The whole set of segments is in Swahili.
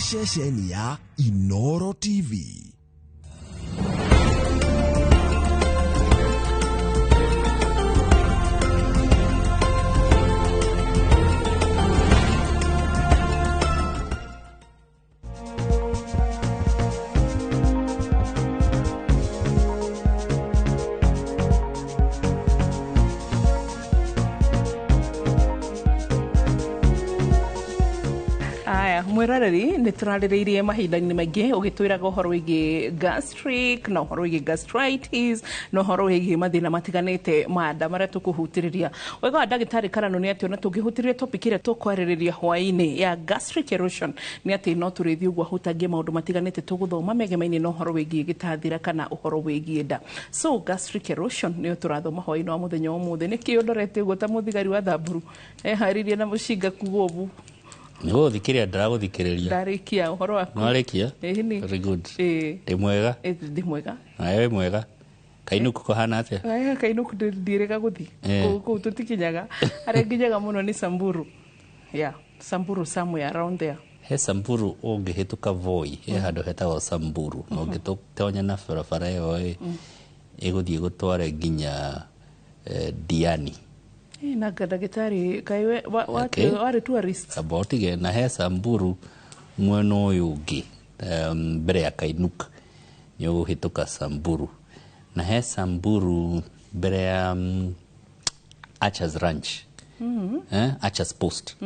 ceceni ya Inooro TV. Mwerareri ni turaririirie mahinda-ini maingi ugitwiraga uhoro wigi gastric na uhoro wigi gastritis na uhoro wigi mathina matiganite ma nda maria tukuhutiriria wega wa ndagitari Karano ni ati ona tungihutiriria topic iria tukwaririria hwaini ya gastric erosion ni ati no turithi uguo hutagie maundu matiganite tuguthoma megemaini na uhoro wigi gitathira kana uhoro wigi nda. So gastric erosion ni turathoma hwaini wa muthenya umuthi niki undorete uguo ta muthigari wa thamburu haririe na mushinga kugobu no thikiria ndiraguthikiriria ndarikia uhoro waku no arikia very good ndi mwega ndi mwega ayo mwega kainuku kohana atia aya kainuku ndirega guthi ku tutikinyaga are nginyaga muno ni Samburu Samburu somewhere around there he Samburu ungihituka Voi he handu hetagwo Samburu no ngitonya na barabara yo iguthie gutware nginya Diani na ndagitari kaiwe wari tourist abotige na he Samburu mwena uyu ungi mbere ya Kainuka ni uguhituka Samburu na he Samburu mbere ya Archers Ranch Archers Post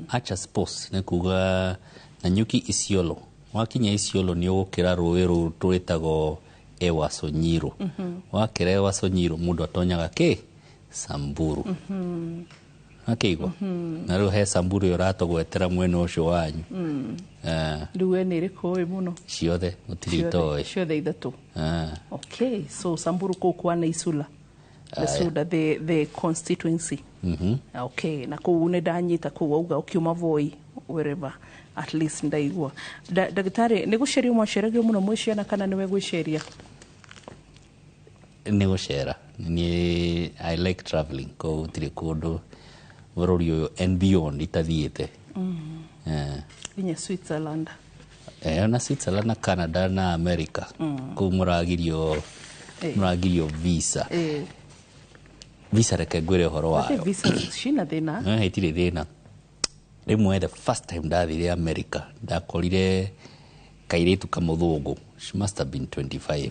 Archers Post ni kuga na nyuki Isiolo wakinya Isiolo ni ugukira ruiru twitago Ewasonyiro wakira Ewasonyiro mundu atonyaga Samburu akeigo na ro he Samburu yoratogwetera mwena ucio wanyu duwe ni riko muno ciothe utirito ciothe ithatu okay so Samburu ko kwa na Isula the constituency okay na ko ne danyita ko uga ukiuma Voi wherever at least ndaigwa ndagitari ni guceria mwaceragia muno mwiciana kana niwe gwiceria ni gucera ni I like traveling ko tiri kundu bururi uyu and beyond itathiite inya Switzerland na Switzerland na Canada na America ko muragirio visa reke gwire horo wayo visa shina thina hitire thina rimwe the first time ndathire America ndakorire kairitu kamuthungu she must have been 25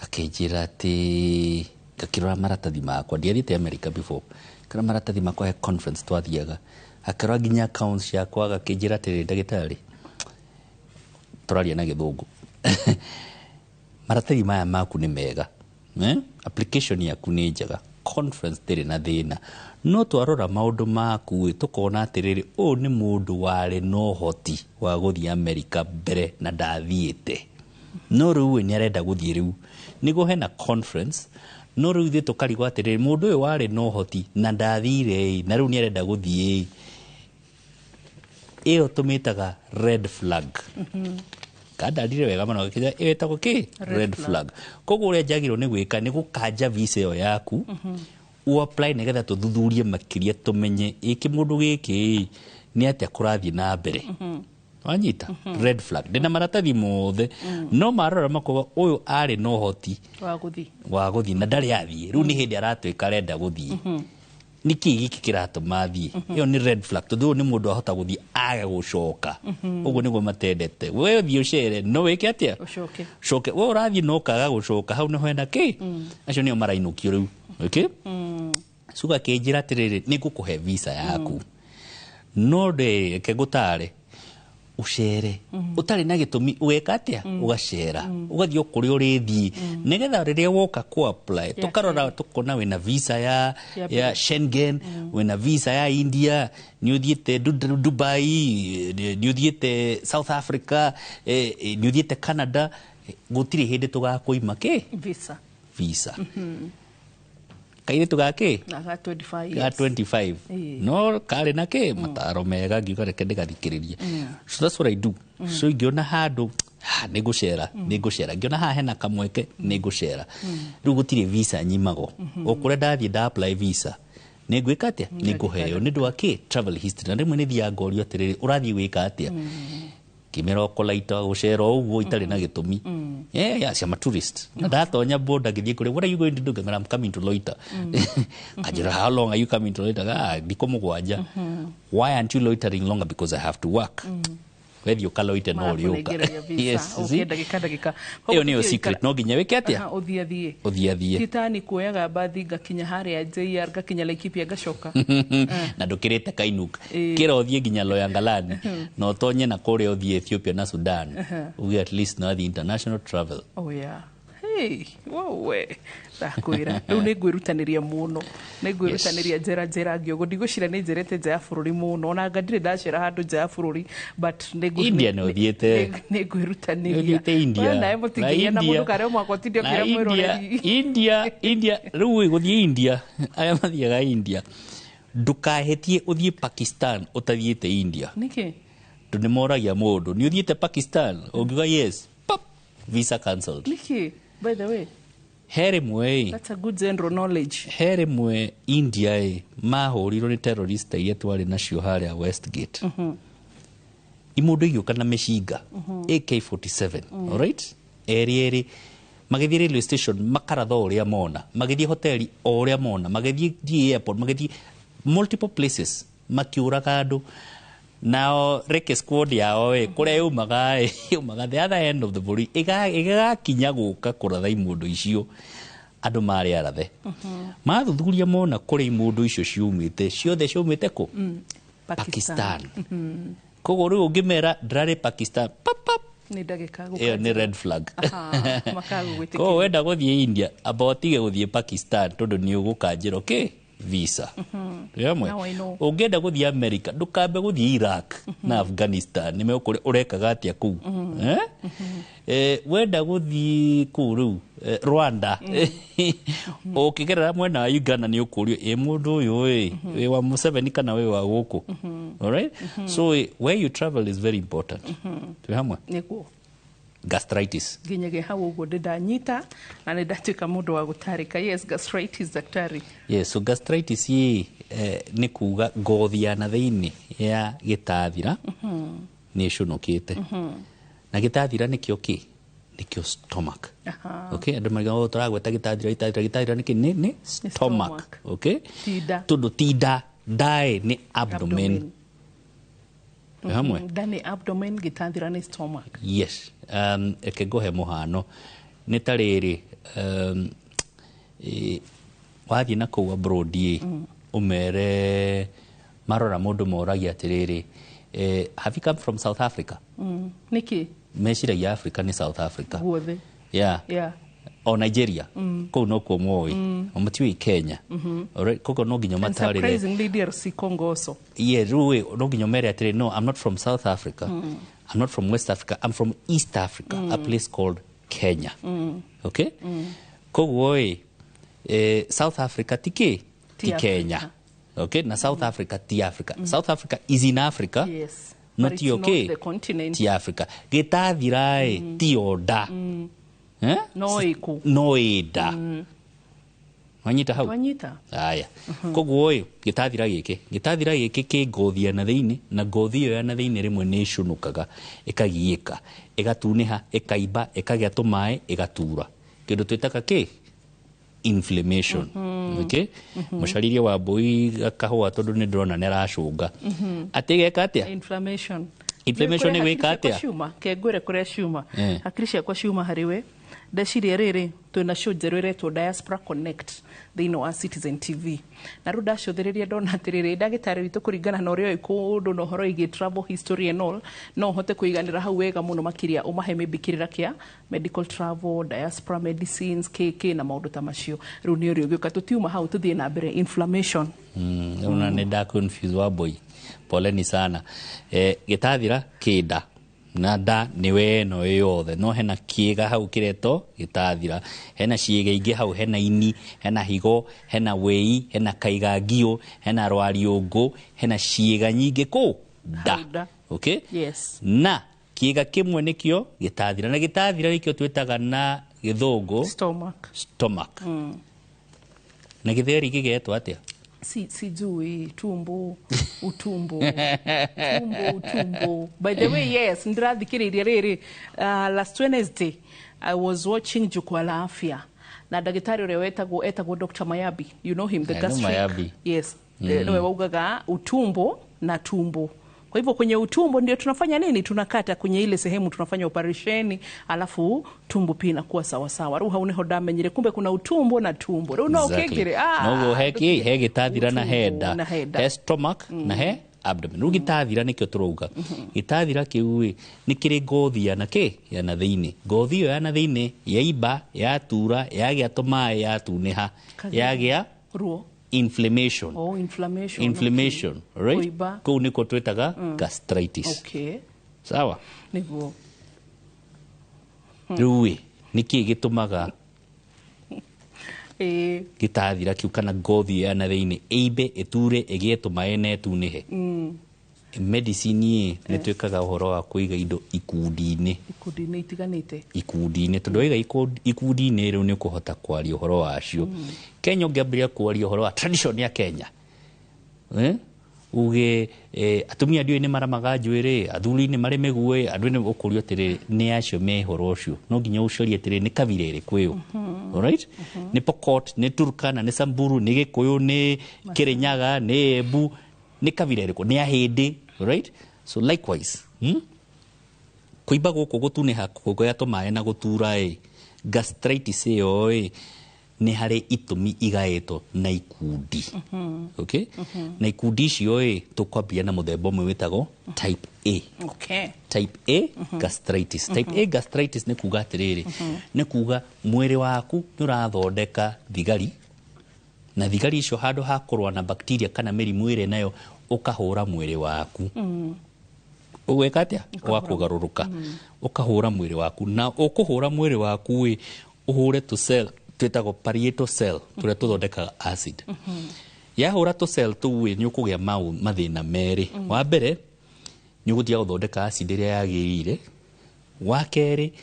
akejira ati kakirora maratathi makwa ndiathite America before kana maratathi makwa he conference twathiaga akirora nginya accounts yakwa agakejira ati ndagitari turaria na githungu maratathi maya maku ni mega application yaku ni njega conference tiri na thina no twarora maundu maku tukona atiriri ni mundu wari no hoti wa guthia America mbere na ndathiite no riu ni arenda guthie riu nigo hena conference no riu thi tukarigwa atiriri mundu uyu wari no hoti na ndathire na riu ni arenda guthie iyo tumitaga red flag kada ndire wega mano gikija etako red flag koguo uria njagirwo ni gwika ni gukanja visa yo yaku u apply nigetha tuthuthurie makiria tumenye iki mundu giki ni atia kurathie na mbere wanyita red flag ndina maratathi mothe no marora makoga uyu ari no hoti wa guthi na ndari athie riu ni hindi aratwika renda guthie niki giki kiratuma thie iyo ni red flag tuthu ni mundu ahota guthie aga gucoka uguo niguo matendete we thie ucere no wike atia ucoke we urathie no kaga gucoka hau niho hena acio nio marainukio riu suga kejira tiriri nigukuhe visa yaku no de kegutare ucere utari na gitumi weka atia ugacera ugathio kuri urithi nigetha riria woka ku apply tukarora tukona wina visa ya Schengen wina visa ya India ni uthiete Dubai ni uthiete South Africa ni uthiete Canada gutiri hindi tugakuima visa kaire tugake na 25 no kare na mataro mega ngiuka reke ndigathikiririe so that's what I do so ngiona handu nigucera ngiona ha hena kamweke nigucera riu gutire visa nyimago okure ndathie nda apply visa negwika atia niguheo ni ndu ake travel history na rimwe ni thia ngorio atiriri urathie wika atia kimiroko laita gucera uguo itari na gitumi cia tourist na ndatonya boda githie kure, what are you going to do? I'm coming to loiter. Kajira, how long are you coming to loiter? Ndiko mugwanja. Why aren't you loitering longer? Because I have to work. Whether you kaloite no rioka. Yes, see? Iyo niyo secret, no ginya weke atia? Uthiathie. Titani kuoyaga bathi ngakinya haria JR ngakinya Laikipia ngacoka. Na ndukirite Kainuka. Kira uthie ginya Loyangalani. No tonye na kuria uthie Ethiopia na Sudan. We at least know the international travel. Oh yeah. Hey, wowe. Ndakwira. Riu ni ngwirutaniria muno. Ni ngwirutaniria njera ngiogo ndigocira ni njerete nja ya bururi muno. Ona ngandire ndacera handu nja ya bururi, but India no thiete. Ni ngwirutaniria. India. Na mutingiria na mundu kare mwako tindio kira mwiroreri. India. Riu guthie India. Aya mathiaga India. Ndukahetie uthie Pakistan utathiete India. Niki? Tunimoragia mundu. Ni uthiete Pakistan? Ungiuga yes. Pop. Visa cancelled. Niki? By the way. Heremwe. That's a good general knowledge. Heremwe India mahurirwo ni terrorist iria twari nacio haria Westgate. Imundu igioka na meshinga AK47. All right? Eri magithie railway station makaratho uria mona, magithie hoteli uria mona, magithie airport, magithie multiple places makiuraga andu. Now reke squad yao kuria yumaga the other end of the body igakinya guka kuratha imundu icio andu mari arathe mathuthuria mona kuria imundu icio ciumite ku Pakistan. Koguo riu ngimera ndrari Pakistan pap ni ndagika guka ni red flag. Makagwitikia Koguo wenda guthie India abotige guthie Pakistan tondu ni ugukanjira okay visa. Yamwe. Ungenda guthie America, ndukambe guthie Iraq na Afghanistan. Nime ukuri urekaga atia ku. Wenda guthie kuru Rwanda. Ukigerera mwena wa Uganda ni ukurio mundu uyu we wa Museveni kana we wa guku. All right? So where you travel is very important. Tuhamwe. Nikuo. Gastritis. Ginyage hau uguo ndanyita na ndatuika mundu wa gutarika. Yes, gastritis daktari. Yes, so gastritis ni kuga ngothi ya na thiini ya gitathira ni cunukite. Na gitathira nikio ki? Nikio stomach. Okay, andu mariga turagweta gitathira ni stomach. Okay? Tida dae ni abdomen. Dani abdomen gitathira ni stomach. Yes. Eke gohe muhano ni tariri wathi na kuwa brodi umere marora mundu moragia atiriri have you come from South Africa? Niki? Meciragia Africa ni South Africa. Guothe. Yeah. O Nigeria. Kou no kuo moi. Omutiwi Kenya. Alright, koko no ginyo matarire. And surprisingly DRC Congo also. Yeah, ruwe no ginyo mere atire no, I'm not from South Africa. I'm not from West Africa. I'm from East Africa, a place called Kenya. Okay? Kogo South Africa ti Kenya. Okay? Na South Africa ti Africa. South Africa is in Africa. Yes. Not ti okay. Not the continent. Ti Africa. Gitathira ti oda. No iku. No ida. Wanyita hau? Wanyita. Aya. Koguo gitathira giki ki ngothi ya na thiini, na ngothi yo ya na thiini rimwe ni cunukaga ikagiika igatuniha ikaiba ikagia tumae igatura kindu twitaka ki inflammation. Okay? Mushariria wa boi kahua tondu ni ndrona ne racunga atigeka atia inflammation ni gwika atia kengwire kuria ciuma hakiri ciakwa ciuma hariwe ndeciria riri twina show njeru iretwo Diaspora Connect thiini wa Citizen TV na ru ndacuthiriria ndona atiriri ndagitari witu kuringana na uria ikundu no horo igi travel history and all no hote kuiganira hau wega muno makiria umahe mebikirira kia medical travel, diaspora medicines, KK na maundu ta macio ru ni uri ugiuka tutiuma hau tuthie na mbere inflammation. Una ne da confuse wa boy poleni sana gitathira kida na da niwe no yothe no hena kiega hau kireto gitathira hena ciega ingi hau hena ini hena higo hena wei hena kaigagio hena rwariungu hena ciega nyingi ku da. Okay? Yes. Na kiega kimwe nikio gitathira na gitathira nikio twitaga na githungu stomach. Na githeri gigetwa atia sijui utumbo by the way yes ndirathikiriria riri last Wednesday I was watching Jukwaa la Afya na daktari ule etagwo Dr. Mayabi, you know him, the gastric Mayabi. Yes niwe waugaga utumbo na tumbo. Kwa hivyo kwenye utumbo ndio tunafanya nini? Tunakata kwenye ile sehemu tunafanya operesheni, alafu tumbo pia inakuwa sawa sawa. Ruha uneho damenyire kumbe kuna utumbo na tumbo. Runo okekire. No he gitathira na heda. He stomach na he abdomen. Rugi tathira nikyo turouga. Gitathira kiu ni kiri ngothi ya na ki ya na thiini. Ngothi yo ya na thiini yaiba, yatura, yagia tumae, yatuneha, yagia ruo. Inflammation. Oh, inflammation, okay. Right? Kou niko twetaga gastritis. Okay. Sawa? Niguo. Rui, niki gitumaga gitathira kiu kana ngothi ya na thiini eibe eture egie tumae na etunihe. Medicine ni twikaga uhoro wa kuiga indo ikundi-ini itiganite ikundi-ini tondu iga ikundi-ini riu ni kuhota kwaria uhoro wacio. Kenya ungiambiria kwaria uhoro wa tradition ya Kenya uge atumia ndio ni maramaga njwiri, athuri ni mari migwe, andu ni ukurio tiri ni acio me horo ucio no nginya ucorie tiri ni kabirere kwiyo. Alright? Ni Pokot, ni Turkana, ni Samburu, ni Gikuyu, ni Kirinyaga, ni Embu, ni kabirere ko ni ahindi. Right? So likewise kuiba guku gutuneha kugoya tumae na gutura gastritis yo ni hari itumi igaeto na ikundi. Okay? Na ikundi icio tukwambia na muthemba umwe witago type A. Okay. Type A gastritis. Type A gastritis ni kuga atiriri ni kuga mwiri waku ni urathondeka thigari na thigari icio handu ha kurwa na bacteria kana mirimu ire nayo ukahura mwiri waku. Ugweka atia? Ugakugaruruka. Ukahura mwiri waku na ukuhura mwiri waku uhure tu cell twetago parietal cell turia tuthondekaga acid. Yahura tu cell tu ni ukugia mathina meri. Wa mbere ni ugutia guthondeka acid iria yagirire. Wa keri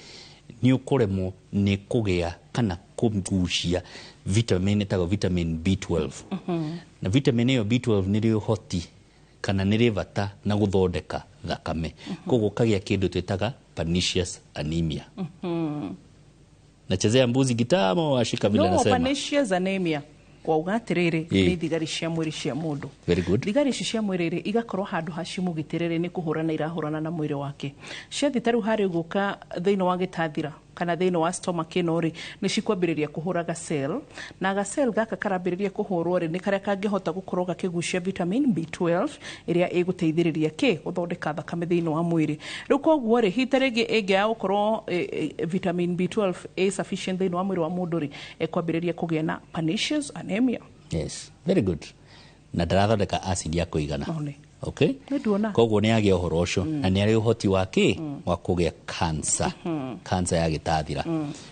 ni ukuremwo ni kugia kana kumgucia vitamin tago vitamin B12. Na vitamin iyo B12 ni rio hoti kana ni ri vata na guthondeka thakame. Koguo kagia kindu twetaga pernicious anemia. Nachezea mbuzi gitamo washika vile nasema. No, pernicious anemia kwa ugatiriri ni thigari cia mwiri cia mundu. Very good. Thigari cia mwiri igakorwo handu hacimu gitiriri ni kuhurana irahurana na mwiri wake. Cia thitaru hari guka thiino wa gitathira kana thiino wa stomach ino ri ni cikwambiriria kuhuraga cell na ga cell gaka karambiriria kuhurwo ri ni karia kangihota gukorwo gakigucia vitamin B12 iria iguteithiriria guthondeka thakame thiino wa mwiri. Riu koguo ri hitaringi ingia gukorwo vitamin B12 is sufficient thiino wa mwiri wa mundu ri ekwambiriria kugia na pernicious anemia. Yes, very good. Na ndarathondeka acid ya kuigana. Okay? Koguo ni agia uhoro ucio na ni ari uhoti wake wa kugia cancer. Cancer ya gitathira.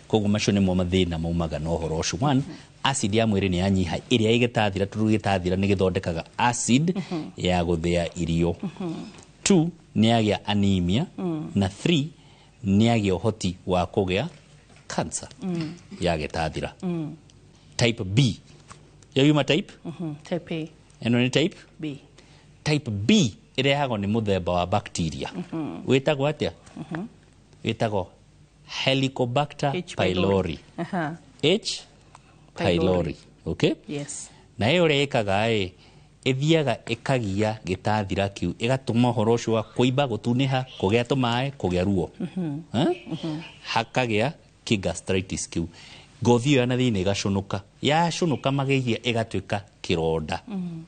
Koguo macio ni mo mathina maumaga no uhoro ucio. One, acid ya mwiri ni yanyiha iria igitathira turu gitathira ni githondekaga acid ya guthia irio. Two, ni agia anemia na three, ni agia uhoti wa kugia cancer ya gitathira. Type B. Yuma type? Type A. Eno ni type B. Type B irehagwo ni muthemba wa bacteria. Witagwo atia? Witagwo Helicobacter pylori. H. pylori. Okay? Yes. Na iyo rekaga ithiaga ikagia gitathira kiu igatuma horo ucio kuiba gutuniha kugia tumae kugia ruo. Hakagia ki gastritis kiu. Ngothi yo na thiini igacunuka. Ya cunuka magehia igatuika kironda.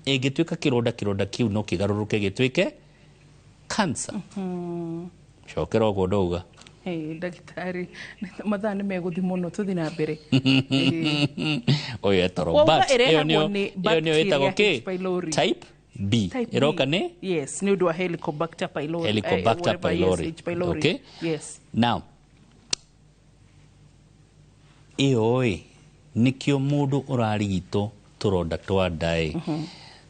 Igituika kironda kiu no kigaruruke gituike cancer. Cokera ugo ndauga. Ndagitari mathaa ni meguthi muno tuthi na mbere. Oyo etoro but iyo ni etago ki type B. Iroka ni? Yes, ni udwa Helicobacter pylori. Helicobacter pylori. Okay? Yes. Now iyo nikio mundu urarigito turonda twa ndae.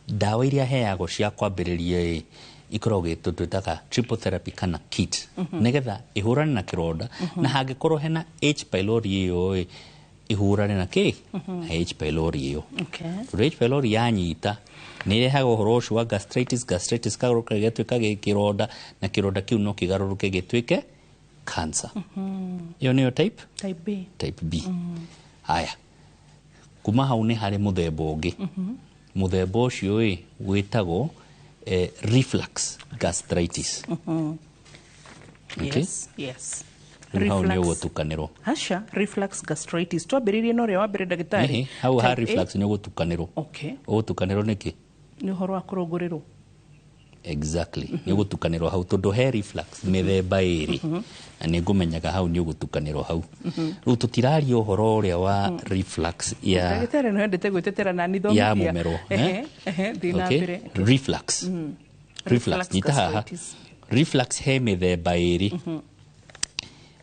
Dawa iria heagwo cia kwambiriria ikoragwo twitaga triple therapy kana kit nigetha ihurane na kironda na hangikorwo hena H pylori iyo ihurane na kä na H pylori ĩyo Okay. tondũ H pylori yanyita nĩ irehaga ũhoro ũcio wa gastritis kagarũrũka gĩgatuĩka kĩronda na kĩronda kĩu no kĩgarũrũke gĩtuĩke cancer ĩyo nĩyo type B haya kuma hau nĩ harĩ mũthemba ũngĩ mũthemba ũcio wĩtagwo reflux gastritis Yes, yes. rĩu hau nĩ ũgũtukanĩrwo Asha, reflux gastritis. Twambĩrĩrie na ũrĩa wa mbere ndagĩtarĩ. hau ha reflux nĩ ũgũtukanĩrwo Okay. ũgũtukanĩrwo nĩkĩ Nĩ ũhoro wa kũrũngũrĩrwo. exactly nĩ ũgũtukanĩrwo hau tondũ he reflux mĩthemba ĩrĩ na nĩ ngũmenyaga hau nĩ ũgũtukanĩrwo hau rĩu tũtiraria ũhoro ũrĩa wa reflux ya Ndagĩtarĩ no endete gwĩtetera na nithomithia. ya mũmero Thiĩ na mbere. reflux reflux nyita haha gastritis. reflux he mĩthemba ĩrĩ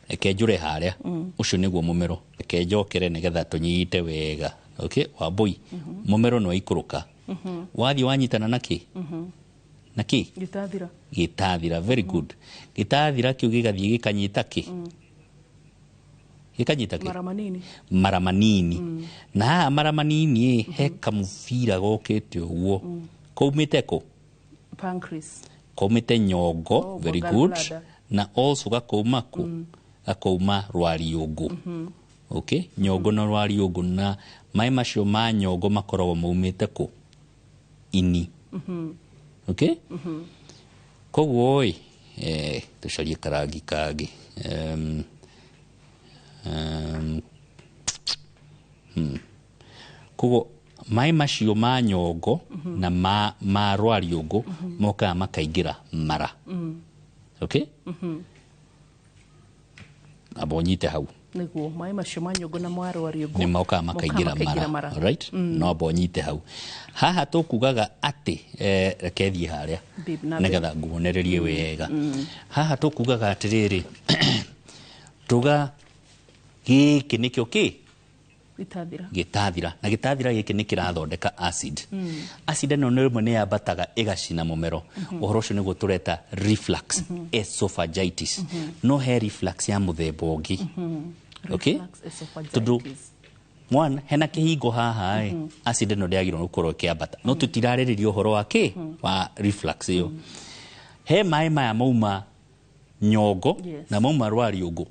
reke njũre harĩa ũcio nĩguo mũmero reke njokere nĩgetha tũnyite wega okay wambui mũmero nĩ waikũrũka wathiĩ wanyitana nakĩ nakĩ Gĩtathira. gĩtathira very good gĩtathira kĩu gĩgathiĩ gĩkanyita kĩ gĩkanyita kĩ Mara manini. mara manini na haha mara manini he kamũbira gokĩte ũguo kaumĩte kũ Pancreas. kaumĩte nyongo Oh, very gallbladder. good na also gakauma kũ gakauma rwariũngũ okay nyongo na rwariũngũ na maĩ macio ma nyongo makoragwo maumĩte kũ ini okay koguo tũcarie karangi kangĩ koguo maĩ macio ma nyongo na ma rwariũngũ mokaga makaingĩra mara okay amba ũnyite hau Nĩguo maĩ macio ma nyongo na ma rwariũngũ nĩ mokaga makaingĩra mara right no amba ũnyite hau haha tũkugaga atĩ reke thiĩ harĩa nĩgetha nguonererie wega haha tũkugaga atĩrĩrĩ tuga gĩkĩ nĩkĩo kĩ gĩtathira na gĩtathira gĩkĩ nĩ kĩrathondeka acid acid ĩno nĩ rĩmwe nĩ yambataga ĩgacina mũmero ũhoro ũcio nĩguo tũreta reflux esophagitis no he reflux ya mũthemba ũngĩ okay tondũ one hena kĩhingo haha acid ĩno ndĩagĩrĩirwo gũkorwo ĩkĩambata no tũtirarĩrĩria ũhoro wa kĩ wa reflux ĩyo he maĩ maya mauma nyongo na mauma rwariũngũ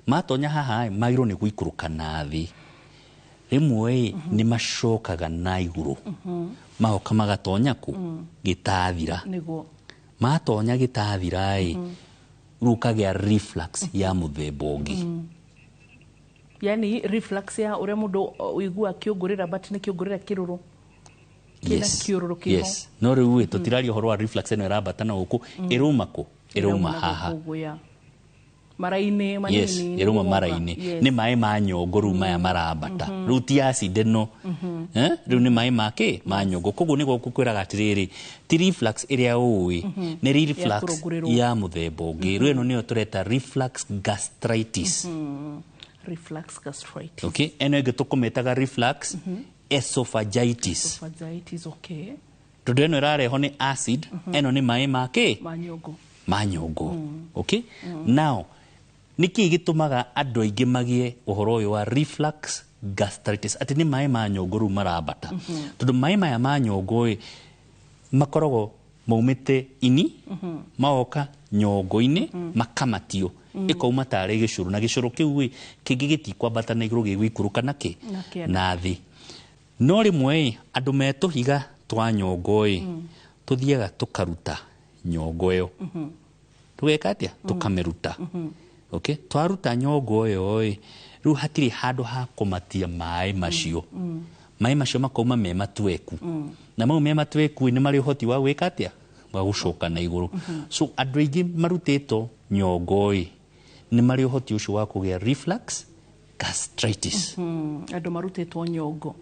matonya haha magĩrwo nĩ gũikũrũka na thĩ rĩmwe nĩ macokaga na igũrũ magoka magatonya kũ gĩtathira matonya gĩtathira rĩu kagĩa reflux ya mũthemba ũngĩ yani reflux ya ũrĩa mũndũ ũigua akĩũngũrĩra but nĩ kĩũngũrĩra kĩrũrũ yes no rĩu tũtiraria ũhoro wa reflux ĩno ĩrambata na gũkũ ĩrauma kũ ĩrauma haha mara-inĩ manini yes ĩrauma mara-inĩ nĩ maĩ ma nyongo rĩu maya marambata rĩu ti acid ĩno rĩu nĩ maĩ makĩ ma nyongo koguo nĩguo kwĩraga atĩrĩrĩ ti reflux ĩrĩa ũĩ nĩ reflux ya mũthemba ũngĩ rĩu ĩno nĩyo tũreta reflux gastritis okay ĩno ĩngĩ tũkũmĩtaga reflux esophagitis tondũ ĩno ĩrareho nĩ acid ĩno nĩ maĩ makĩ ma nyongo okay now nĩkĩ gĩtũmaga andũ aingĩ magĩe ũhoro ũyũ wa reflux gastritis atĩ nĩ maĩ ma nyongo rĩu marambata tondũ maĩ maya ma nyongo makoragwo maumĩte ini magoka nyongo-inĩ makamatio ĩkauma tarĩ gĩcũrũ na gĩcũrũ kĩu kĩngĩ gĩtikwambata na igũrũ gĩgũikũrũka nakĩ na thĩ no rĩmwe andũ metũhiga twa nyongo tũthiaga tũkaruta nyongo ĩyo tũgeka atĩa tũkamĩruta okay twaruta nyongo ĩyo rĩu hatirĩ handũ ha kũmatia maĩ macio makauma me matweku na mau me matweku nĩ marĩ ũhoti wa gwĩka atĩa wa gũcoka na igũrũ so andũ aingĩ marutĩtwo nyongo nĩ marĩ ũhoti ũcio wa kũgĩa reflux gastritis andũ marutĩtwo nyongo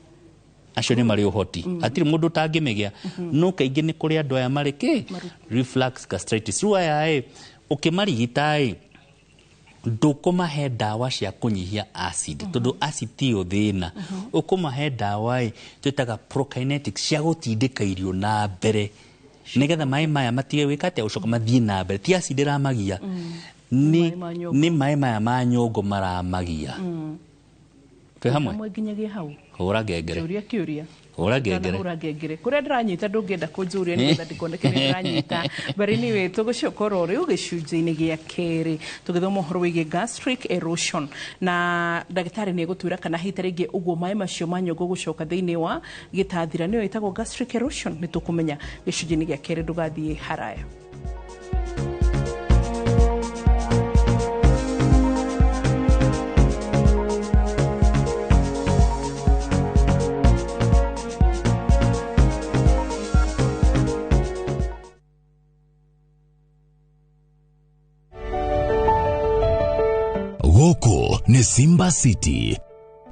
acio nĩ marĩ ũhoti hatirĩ mũndũ ũtangĩmĩgĩa no kaingĩ nĩ kũrĩ andũ aya marĩ kĩ reflux gastritis rĩu aya ũkĩmarigita ndũkũmahe ndawa cia kũnyihia acid tondũ acid tiyo thĩna ũkũmahe ndawa twĩtaga prokinetics cia gũtindĩka irio na mbere nĩgetha maĩ maya matige gwĩka atĩa gũcoka mathiĩ na mbere ti acid ĩramagia nĩ maĩ maya ma nyongo maramagia twe hamwe nginyagia hau hura ngengere hura ngengere kuria ndiranyita ndungienda kunjuria ni getha ndikoneke ni ndiranyita but anyway tugucokora uri ugicunjini gia keri tugithoma uhoro wigie gastric erosion na ndagitari ni egutwira kana hita ringi uguo mai macio manyogo gucoka thiini wa gitathira niyo itagwo gastric erosion ni tukumenya gicunjini gia keri ndugathie haraya. Goko ni Simba City.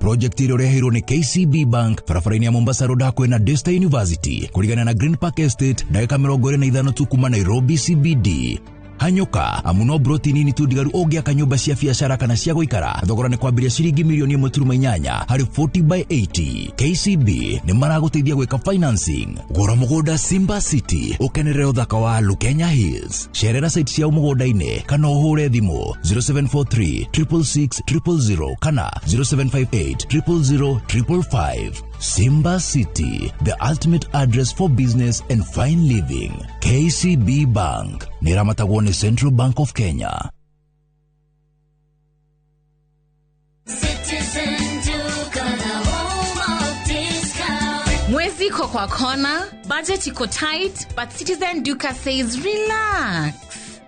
Project ilo rehiro ni KCB Bank farafaraini ya Mombasa Road hakwe na Desta University kuligana na Green Park Estate dakika 45 tukuma Nairobi CBD. Hanyoka amuno brotini ni tudigaru ogia kanyumba cia biashara kana cia guikara thogora ni kwambiria ciringi milioni 1.8 hari 40/80. KCB ni maraguteithia gwika financing. Gora mugoda Simba City ukenerere uthaka wa Lukenya Hills. Sherera site cia mugoda-ine kana uhure thimu 0743 666 000 kana 0758 000 555. Simba City, the ultimate address for business and fine living. KCB Bank, Niramatagone Central Bank of Kenya. Mwezi iko kwa kona, budget iko tight, but Citizen Duka says relax.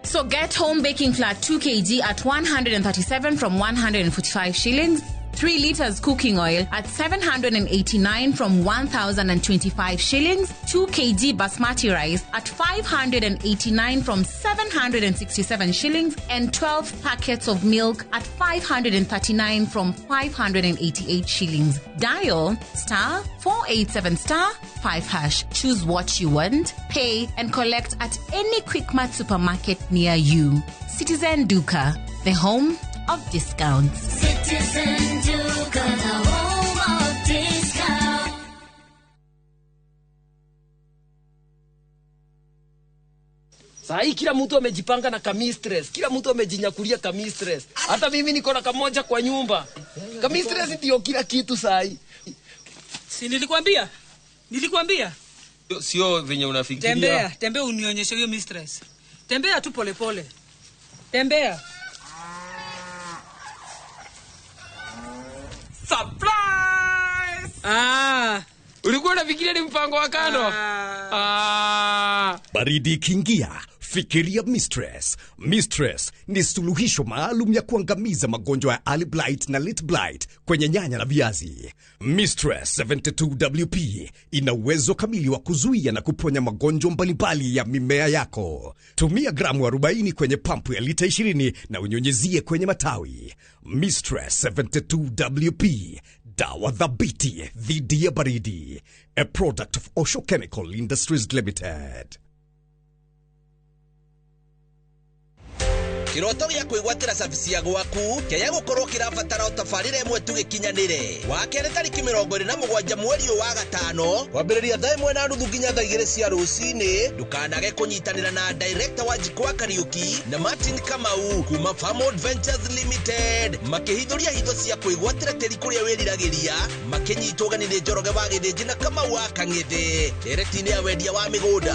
So get home baking flour 2 kg at 137 from 145 shillings. 3 liters cooking oil at 789 from 1,025 shillings. 2 kg basmati rice at 589 from 767 shillings. And 12 packets of milk at 539 from 588 shillings. Dial *487*5#. Choose what you want, pay and collect at any Quickmart supermarket near you. Citizen Duka, the home of discounts. Citizen Duka, the home of discounts. Sahi kila mtu amejipanga na kamistress, kila mtu amejinyakulia kamistress. Hata mimi niko na kamoja kwa nyumba. Kamistress ndio kila kitu sahi. Si nilikwambia? Sio venye unafikiria. Tembea unionyeshe hiyo mistress. Tembea tu pole pole. Tembea. Surprise! Ulikuwa unafikiria ni mpango wa kando? Baridi kingia, fikiria Mistress. Mistress ni suluhisho maalum ya kuangamiza magonjwa ya early blight na late blight kwenye nyanya na viazi. Mistress 72WP ina uwezo kamili wa kuzuia na kuponya magonjwa mbalimbali ya mimea yako. Tumia gramu 40 kwenye pampu ya lita 20 na unyunyizie kwenye matawi. Mistress 72WP, dawa dhabiti dhidi ya baridi. A product of Osho Chemical Industries Limited. Kiroto gĩa kwĩgwatĩra service ya gwaku kĩaya gũkorwo kĩrabatara ũtabarĩre ĩmwe tu gĩkinyanĩre. Wa kerĩ tarĩki 27 mweri wa gatano kwambĩrĩria thaa 1:30 nginya thaa 2 cia rũcinĩ. Ndũkanage kũnyitanĩra na director wa Jikwa Kariuki na Martin Kamau kuma Farmwood Ventures Limited makĩhithũria hitho cia kwĩgwatĩra tĩri kũrĩa wĩriragĩria makĩnyitwo ũgeni nĩ Njoroge wa Gĩthĩnji na Kamau wa Kang'ĩthĩ director-inĩ ya wendia wa mĩgũnda.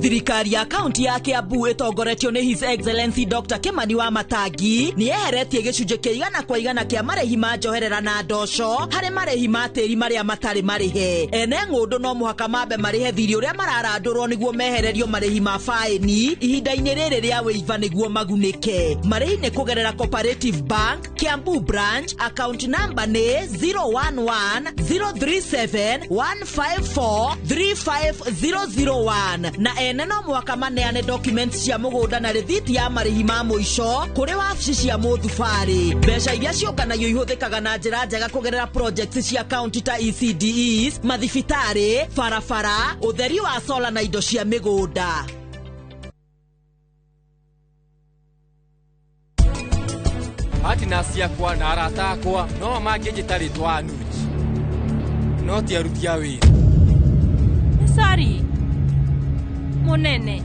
Thirikari ya kaunti ya Kiambu itongoretio ni His Excellency Dr. Kimani wa Matangi ni eheretie gicunjĩ kĩa 100% kĩa marĩhi ma njoherera na ndoco harĩ marĩhi ma tĩri marĩa matarĩ marĩhe. Ene ng'ũndũ no mũhaka mambe marĩhe thirĩ ũrĩa mararandũrwo nĩguo mehererio marĩhi ma faĩni ihinda-inĩ rĩrĩ rĩa wĩiva nĩguo magunĩke. Marĩhi nĩ kũgerera Cooperative Bank Kiambu branch, account number nĩ 011-037-154-35001 na ene no mwaka maneane documents cia mũgũnda na rĩthiti ya marĩhi ma mũico kũrĩ wabici cia mũthubarĩ. Mbeca iria ciũnganagio ihũthĩkaga na njĩra njega kũgerera projects cia county ta ECDEs, mathibitarĩ, barabara, ũtheri wa solar na indo cia mĩgũnda. Hati nasi yakwa na arata akwa no mangĩnjĩta rĩtwa Nuji no ti aruti a wĩra. Sorry Munene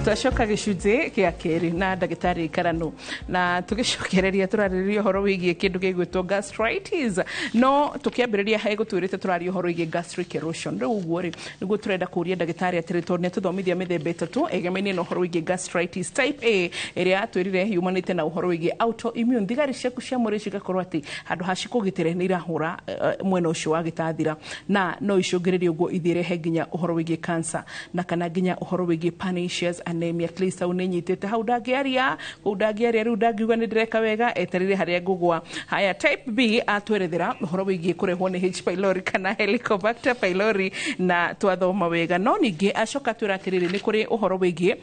twacoka gĩcunjĩ gĩa kerĩ na ndagĩtarĩ Karanu na tũgĩcokereria tũrarĩrĩria ũhoro wĩgiĩ kĩndũ gĩgwĩtwo gastritis no tũkĩambĩrĩria harĩ gũtwĩrĩte tũraria ũhoro wĩgiĩ gastric erosion rĩu ũguo rĩ nĩguo tũrenda kũria ndagĩtarĩ atĩrĩ tondũ nĩatũthomithia mĩthemba ĩtatũ ĩgemainie na ũhoro wĩgiĩ gastritis type A ĩrĩa atwĩrire yumanĩte na ũhoro wĩgiĩ autoimmune thigari ciaku cia mwĩrĩ cigakorwo atĩ handũ ha cikũgitĩre nĩ irahũra mwena ũcio wa gĩtathira na no icũngĩrĩrie ũguo ithiĩrehe nginya ũhoro wĩgiĩ cancer na kana nginya ũhoro wĩgiĩ pernicious anemia at least hau nĩ nyitĩte hau ndangĩaria rĩu ndangiuga nĩ ndĩreka wega eterire harĩa ngũgwa haya type B atwerethera ũhoro wĩgiĩ kũrehwo nĩ H pylori kana Helicobacter pylori na twathoma wega no ningĩ acoka twĩra atĩrĩrĩ nĩ kũrĩ ũhoro wĩgiĩ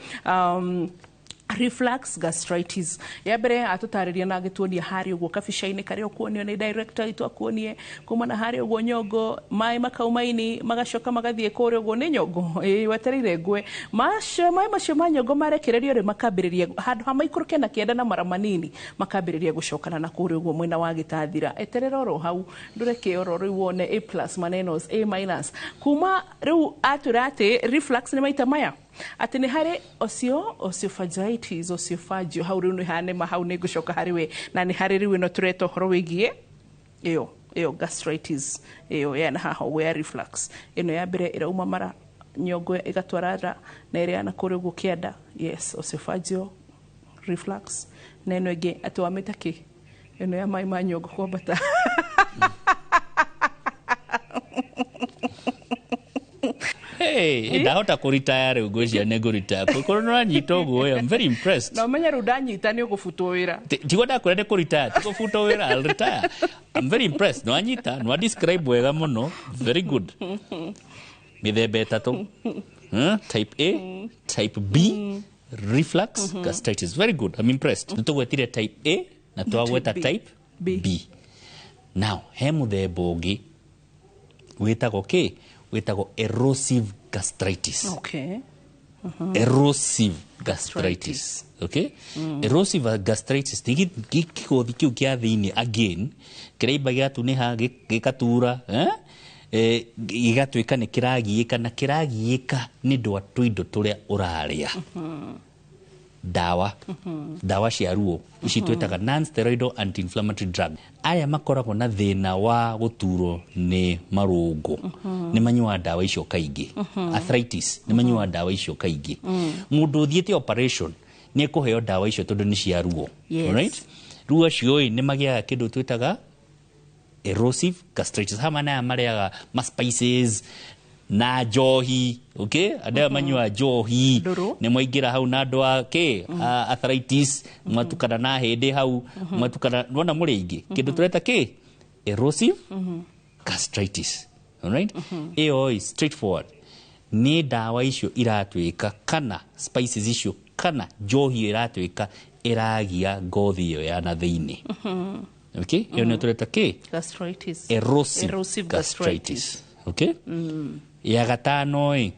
reflux gastritis ya mbere atũtarĩria na agĩtuonia harĩ ũguo kabica-inĩ karĩa ũkuonio nĩ director itũ akuonie kuma na harĩ ũguo nyongo maĩ makaumaini magacoka magathiĩ kũrĩa ũguo nĩ nyongo wetereire ngwe maĩ macio ma nyongo marekererio rĩ makambĩrĩria handũ ha maikũrũke na kĩanda na mara manini makambĩrĩria gũcokana na kũrĩa ũguo mwena wa gĩtathira eterera oro hau ndũreke oro rĩu wone A+ manenos A-. Kuma rĩu atwĩra atĩ reflux nĩ maita maya atĩ nĩ harĩ osteophagitis osteophagio hau rĩu nĩ hanema hau nĩ ngũcoka harĩ we na nĩ harĩ rĩu ĩno tũreta ũhoro wĩgiĩ ĩyo gastritis ĩyo yana haha ũguo ya reflux ĩno ya mbere ĩrauma mara nyongo ĩgatwara nda na ĩrĩa na kũrĩa ũguo kĩanda yes osteophagio reflux na ĩno ĩngĩ atĩ wamĩta kĩ ĩno ya maĩ ma nyongo kwambata ndahota kũritaya rĩu ngwĩcia nĩ ngũritaya kũrĩ nĩũranyita ũguo I'm very impressed na ũmenya rĩu ndanyita nĩ ũgũbutwo wĩra tiguo ndakwĩra nĩ kũritaya ti gũbutwo wĩra I'll retire I'm very impressed nĩwanyita nĩwadescribe wega mũno very good mĩthemba ĩtatũ type A type B reflux gastritis very good I'm impressed nĩtũgwetire type A na twagweta type B now he mũthemba ũngĩ wĩtagwo erosive gastritis. Okay. Erosive gastritis. Okay? Erosive gastritis nĩ gĩkũthi kĩu kĩa thĩinĩ again kĩraimba gĩatunĩha gĩkatura gĩgatuĩka nĩ kĩragiĩka na kĩragiĩka nĩ ũndũ wa tũindo tũrĩa ũrarĩa dawa cia ruo ici twĩtaga non-steroidal anti-inflammatory drug aya makoragwo na thĩna wa gũturwo nĩ marũngo nĩ manyuaga dawa icio kaingĩ arthritis nĩ manyuaga dawa icio kaingĩ mũndũ ũthiĩte operation nĩ ekũheo dawa icio tondũ nĩ cia ruo alright ruo acio nĩ magĩaga kĩndũ twĩtaga erosive gastritis hamwe na marĩaga ma spices na njohi okay andũ manyua njohi nĩ mwaingĩra hau na andũ arthritis mwatukana na hĩndĩ hau mwatukana nona mũrĩ aingĩ kĩndũ tũreta erosive gastritis alright ĩyo straightforward nĩ dawa icio iratuĩka kana spices icio kana njohi iratuĩka ĩragia ngothi ĩyo ya na thĩinĩ okay ĩyo nĩ tũreta gastritis erosive gastritis okay ya gatano nĩ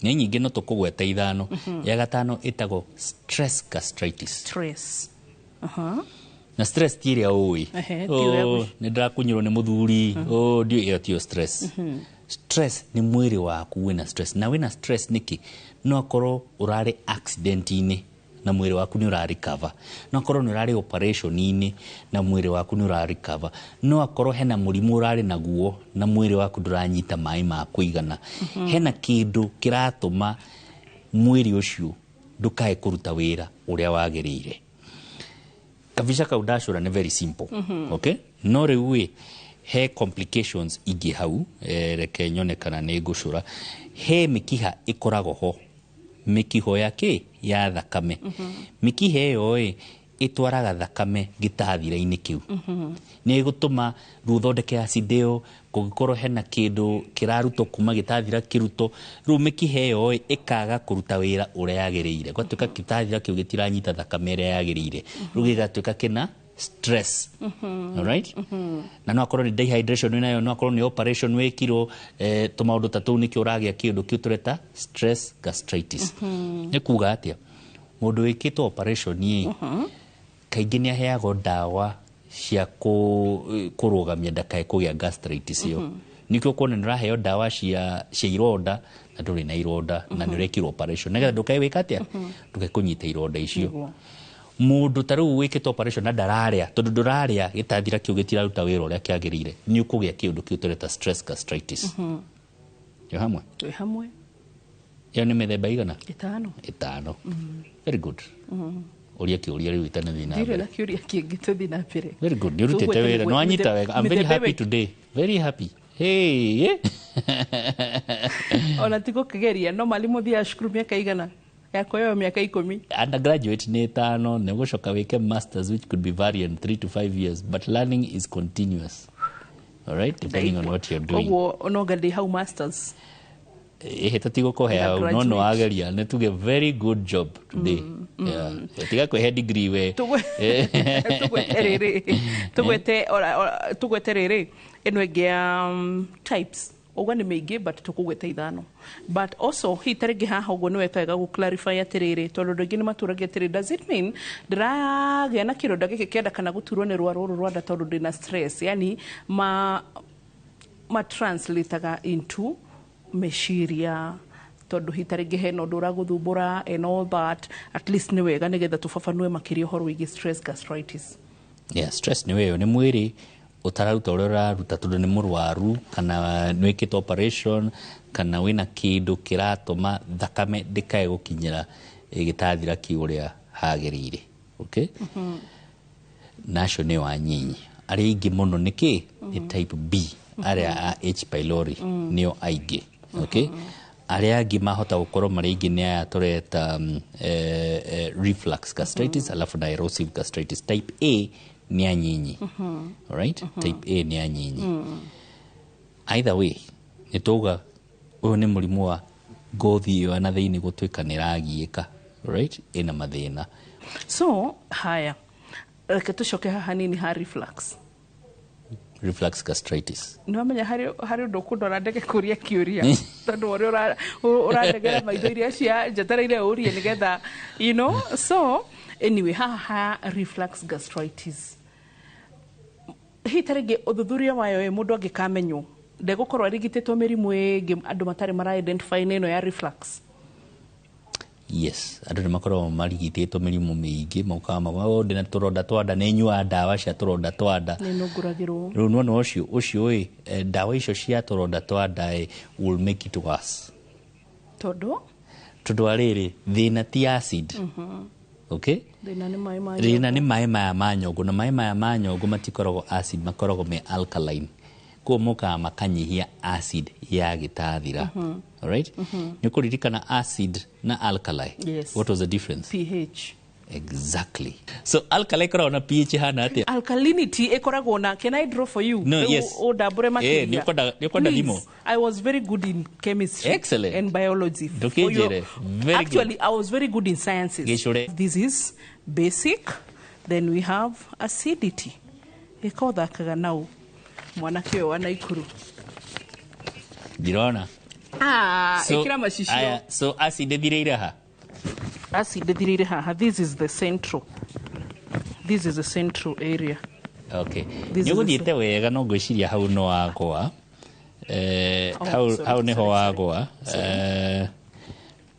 nyingĩ no tũkũgweta ithano ya gatano ĩtagwo stress gastritis na stress ti ĩrĩa ũĩ nĩ ndĩrakunyĩrwo nĩ mũthuri ndiũ ĩyo tiyo stress stress nĩ mwĩrĩ waku wĩna stress na wĩna stress nĩkĩ no akorwo ũrarĩ accident-inĩ na mwĩrĩ waku nĩ ũrarecover no akorwo nĩ ũrarĩ operation-inĩ na mwĩrĩ waku nĩ ũrarecover no akorwo hena mũrimũ ũrarĩ naguo na mwĩrĩ waku ndũranyita maĩ ma kũigana hena kĩndũ kĩratũma mwĩrĩ ũcio ndũkae kũruta wĩra ũrĩa wagĩrĩire kabica kau ndacũra nĩ very simple okay no rĩu he complications ingĩ hau reke nyone kana nĩ ngũcũra he mĩkiha ĩkoragwo ho mĩkiho ya thakame mĩkiha ĩyo ĩtwaraga thakame gĩtathira-inĩ kĩu nĩ gũtũma rũthondeke acid ĩyo kũngĩkorwo hena kĩndũ kĩrarutwo kuma gĩtathira kĩruto rĩu mĩkiha ĩyo ĩkaga kũruta wĩra ũrĩa yagĩrĩire gwatuĩka gĩtathira kĩu gĩtiranyita thakame ĩrĩa yagĩrĩire rĩu gĩgatuĩka kĩna stress alright na no akorwo nĩ dehydration wĩnayo no akorwo nĩ operation wĩkirwo tũmaũndũ ta tũu nĩkĩo ũragĩa kĩndũ kĩu tũreta stress gastritis nĩ kuga atĩa mũndũ wĩkĩtwo operation kaingĩ nĩ aheagwo dawa cia kũrũgamia ndakae kũgĩa gastritis ĩyo nikio kuona niraheo dawa cia ironda na nduri na ironda na nirekirwo operation nega ndukai wikatia ndukekunyita ironda icio mundu taru wikite operation na ndararia tondu nduraria gitathira kiu gitiraruta wira uria kiagirire ni ukugia kiundu kiu tureta stress gastritis yo hamwe yo ni methemba igana 5 very good uria kiuria riu itane thina ndire na kiuria kingi tuthi na mbere very good ni rutite wira no anyita wega I'm very happy today very happy hey ona tiko kigeria no malimu thia shukuru miaka igana yako yo miaka 10 undergraduate ni 5 ne gushoka wike masters which could be variant 3 to 5 years but learning is continuous all right depending on what you're doing ogo no gadi how masters tatigo kohea no ageria ne tuge very good job today yeah tiga ko head degree we tugwete rere eno gya types ogani meige but tukugwete ithano but also hitarege haha ogwo niwe kaga gu clarify atiriri tondu ndogi ni maturage atiri does it mean ndiragia na kironda giki kienda kana guturwo ni rwaru rwanda tondu ndina stress yani ma translate into meshiria tondu hitarege heno ndura guthumbura and all that at least ni wega nigetha tufafanue makiria horo wigi stress gastritis yeah stress ni weyo ni mwiri utararuta uria ruta tondu ni murwaru kana nwikite operation kana wina kindu kiratuma thakame ndikae gukinyira gitathira kiuria hagirire okay nacio ni wanyinyi ari ingi muno niki ni type B aria H pylori nio aige okay aria angi mahota gukorwo mari ingi ni aya tureta reflux gastritis alafu na erosive gastritis type A ni anyinyi all right type A ni anyinyi either way nituga uyu ni murimu wa ngothi yo na thiini gutwika ni ragiika right ina mathina so haya reke tucoke haha nini ha reflux gastritis no menya hari ndo kundora ndeke kuria kiuria tondu ura maitho iria cia njetereire urie nigetha you know so anyway haha reflux gastritis hitarege uthuthuria wayo mundu angikamenyo ndegukorwo arigitetwo mirimu ingi andu matari mara identify neno ya reflux yes andu nimakorwo marigitetwo mirimu mingi maukaga ndina turonda twanda nenyua dawa cia turonda twanda ninunguragirwo riu no ucio dawa icio cia turonda twanda will make it worse tondu ariri thina ti acid okay thina ni mai maya ma nyongo na mai maya ma nyongo matikoragwo acid makoragwo me alkaline ko muka makanyihia acid ya gitathira all right ni kuririkana acid na alkali yes. What was the difference? pH exactly so alkali koragwo na pH hana atia alkalinity ekoragwo na can I draw for you no yes o dabure makiria ni kwenda dimo I was very good in chemistry excellent and biology very actually good. I was very good in sciences Geshure. This is basic then we have acidity ekodha kaga now mwanake yo wana ikuru dirona ikira mashishio so acid thirire ha this is the central area okay nigo diete wega no gwiciria hau no wagwa how neho wagwa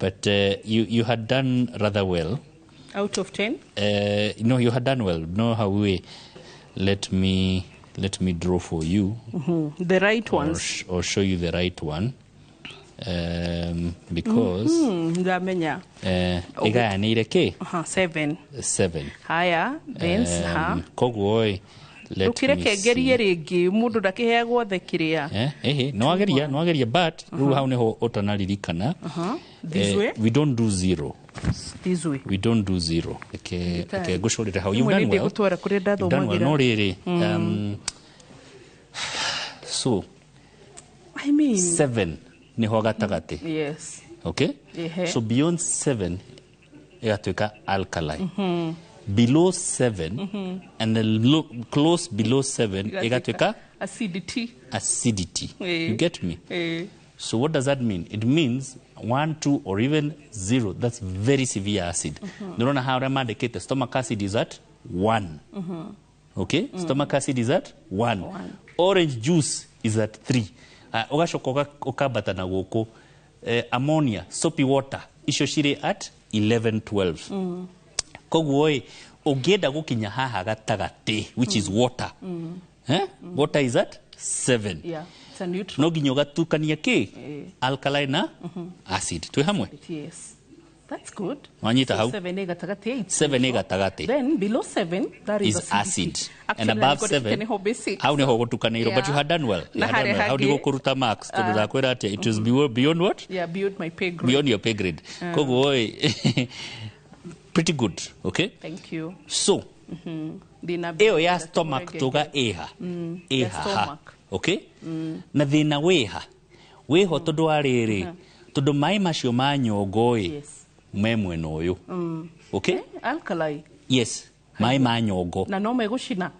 but you had done rather well out of 10 no you had done well no how we let me draw for you the right ones or show you the right one because ngamenya igayanire ki 7 haya then koguo ukireke gerie ringi mundu ndakiheagwo the kiria no ageria but ru hau neho utanaririkana this way we don't do zero this way we don't do zero okay gushorire how you done well gutwara kuri ndathomagira no riri so I mean 7 niho gatagati yes okay so beyond 7 igatuika alkaline below 7 and then close below 7 igatuika acidity you get me so what does that mean? It means 1 2 or even 0 that's very severe acid unaona how ramandikite stomach acid is at 1 okay stomach acid is at 1 orange juice is at 3 ugacoka ukambata na guku ammonia, soapy water, icio cirĩ at 11-12. Koguo ũngĩenda gũkinya haha gatagati, which is water. Water is at 7. Yeah, it's a neutral. No nginya ũgatukania kĩ? Alkaline na acid. Twĩ hamwe? Yes. That's good. Wanyita hau? 7 ĩ gatagati, 8. 7 ĩ gatagati. Then below 7, that is acid. Actually, And above 7, hau nĩho gũtukanĩirwo. But you had done well. You had done well. Hau nĩ gũkũruta marks. Tondũ ndakwĩra atĩa, it was beyond what? Yeah, beyond my pay grade. Beyond your pay grade. Koguo pretty good. Okay? Thank you. So, ĩyo ya stomach tuga ĩha. Ĩha. Okay? Na thĩna wĩha. Wĩho tondũ wa rĩrĩ. Tondũ maĩ macio ma nyongo me mwena ũyũ. Okay? Alkali. Yes. Maĩ ma nyongo. Na no megũcina.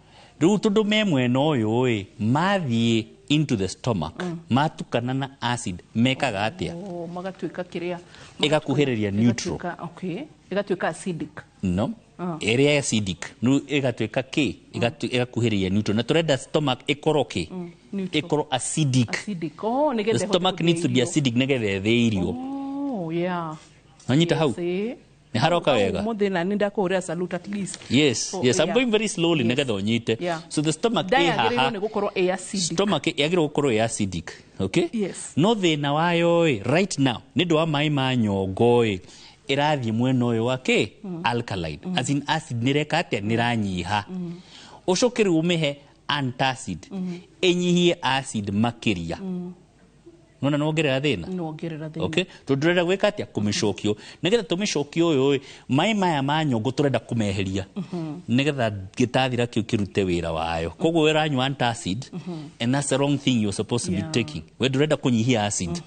Rĩu tondũ me mwena ũyũ mathiĩ into the stomach, matukana na acid, mekaga atĩa? Magatuĩka kĩrĩa? Ĩgakuhĩrĩria neutral. Okay. Ĩgatuĩka acidic. No. Area acidic. Rĩu ĩgatuĩka kĩ? Ĩgakuhĩrĩria neutral. Na tũrenda stomach ĩkorwo kĩ? Ĩkorwo acidic. Acidic. Oh, nĩgetha the stomach needs to be acidic nĩgetha ĩthĩe irio. Oh, yeah. Wanyita hau? Nĩ haroka wega? Mũthĩ na nĩ ndakũhũrĩra salute at least. Yes, yes, I'm going very slowly nĩgetha ũnyite. So the stomach yagĩrĩirwo nĩ gũkorwo ĩ acidic. Stomach yagĩrĩirwo gũkorwo ĩ acidic. Okay? Yes. No thĩna wayo right now nĩ ũndũ wa maĩ ma nyongo ĩrathiĩ mwena ũyũ wa kĩ? Alkaline. As in acid nĩreka atĩa? Nĩranyiha. Ũcoke rĩu ũmĩhe antacid. Ĩnyihie acid makĩria. Nona nongerera thĩna? Nongerera thĩna. Okay? Tũrenda gwĩka atĩa? Kũmĩcokio. Nĩgetha tũmĩcokio ũyũ maĩ maya ma nyongo tũrenda kũmeheria. Nĩgetha gĩtathira kĩu kĩrute wĩra wayo. Koguo ũranyua antacid and that's the wrong thing you're supposed to be taking. We ndũrenda kũnyihia acid.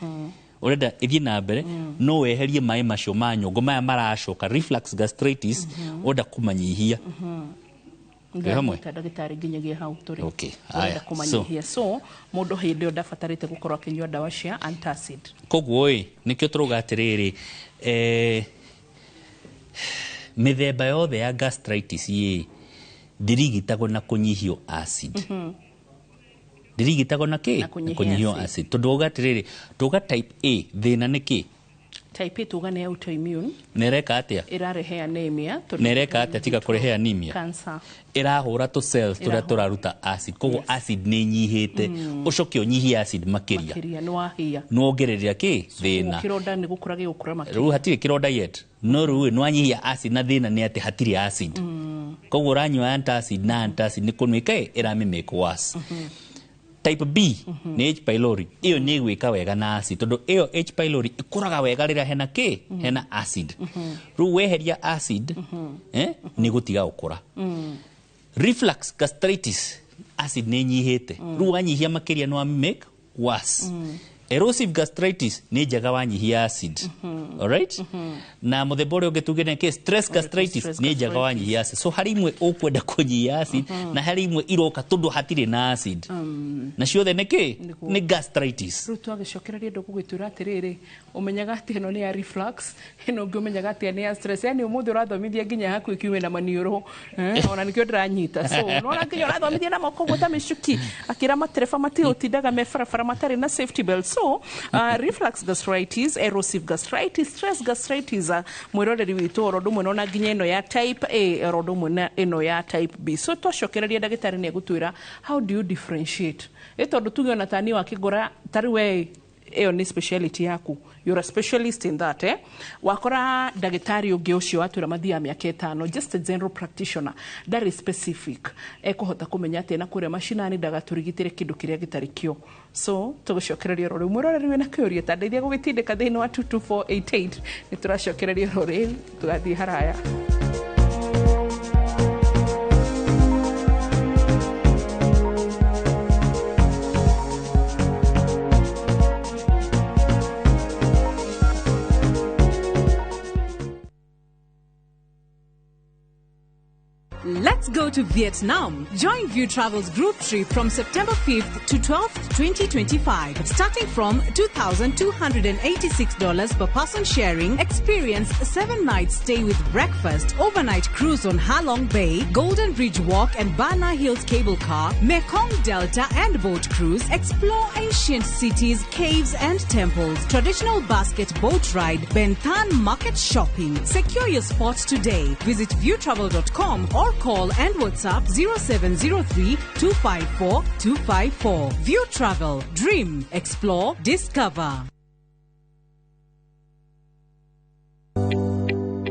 Urenda ithie na mbere no weherie maĩ macio ma nyongo maya maracoka reflux gastritis oda kumanyihia. Hamwe ndagĩtarĩ nginyagia hau tũrĩ. Okay, haya. So mũndũ hĩndĩ ĩyo ndabatarĩte gũkorwo akĩnyua ndawa cia antacid. Koguo nĩkĩo tũrauga atĩrĩrĩ mĩthemba yothe ya gastritis ndirigitagwo na kũnyihio acid. Ndirigitagwo na kĩ? Na kũnyihio acid. Tondũ uga atĩrĩrĩ tuga type A thĩna nĩ kĩ? Type A tuga nĩ autoimmune. Nereka atĩa? Ĩrarehe anemia. Nereka atĩa tiga kũrehe anemia? Cancer. Ĩrahũra tu cells tũrĩa tũraruta acid. Koguo acid nĩ nyihĩte. Ũcoke ũnyihie acid makĩria. Makĩria nĩ wahĩa. Nĩwongerera kĩ? Thĩna. Kĩronda nĩ gũkũra gĩgũkũra makĩria. Rĩu hatirĩ kĩronda yet. No rĩu nĩwanyihia acid na thĩna nĩ atĩ hatirĩ acid. Koguo ũranyua antacid na antacid nĩ kũmĩka ĩramĩmake worse. Type B ni H pylori. Iyo ni gwika wega na acid. Tondu iyo H pylori ikuraga wega rĩrĩa hena kĩ? Hena acid. Rĩu weheria acid ni gutiga gũkũra. Reflux gastritis acid ni nyihĩte. Rĩu wanyihia makĩria no make worse. Erosive gastritis ni njaga wanyihia acid. Alright? Na mũthemba ũrĩa ũngĩ tuge nĩ kĩ? Stress gastritis ni njaga wanyihia acid. So hari imwe ũkwenda kũnyihia acid na hari imwe iroka tondũ hatirĩ na acid. Na ciothe nĩ kĩ? Nĩ gastritis. Rĩu twagĩcokereria andũ gũgĩtwĩra atĩrĩrĩ ũmenyaga atĩ ĩno nĩ ya reflux, ĩno ũngĩ ũmenyaga atĩ nĩ ya stress. Yani ũmũthĩ ũrathomithia nginya hakuhĩ kiume na maniũrũ. Ona nĩkĩo ndĩranyita. So nona nginya ũrathomithia na moko gũta mĩcuki akĩra matereba matigũtindaga me barabara matarĩ na safety belt. So reflux gastritis, erosive gastritis, stress gastritis mwĩroreri witũ oro ũmwe na nginya ĩno ya type A oro ũmwe na ĩno ya type B. So twacokereria ndagĩtarĩ nĩ egũtwĩra how do you differentiate? Tondũ tuge ona tani wakĩgũra tarĩ we ĩyo nĩ speciality yaku, you're a specialist in that wakora ndagĩtarĩ ũngĩ ũcio watwĩra mathiaga mĩaka 5, just a general practitioner that is specific ekũhota kũmenya atĩ na kũrĩa macinani ndagatũrigitĩre kĩndũ kĩrĩa gĩtarĩ kĩo. So tũgũcokereria rũrĩ mwĩroreri wĩna kĩũria ta ndeithia gũgĩtindĩka thĩinĩ wa 22488 nĩ tũracokereria rũrĩ tũgathiĩ haraya. Let's Let's go to Vietnam. Join View Travel's group trip from September 5th to 12th, 2025. Starting from $2,286 per person sharing, experience 7 nights stay with breakfast, overnight cruise on Ha Long Bay, Golden Bridge Walk and Bana Hills cable car, Mekong Delta and boat cruise, explore ancient cities, caves and temples, traditional basket boat ride, Ben Thanh market shopping. Secure your spots today. Visit viewtravel.com or call and WhatsApp 0703 254 254. View Travel. Dream. Explore. Discover.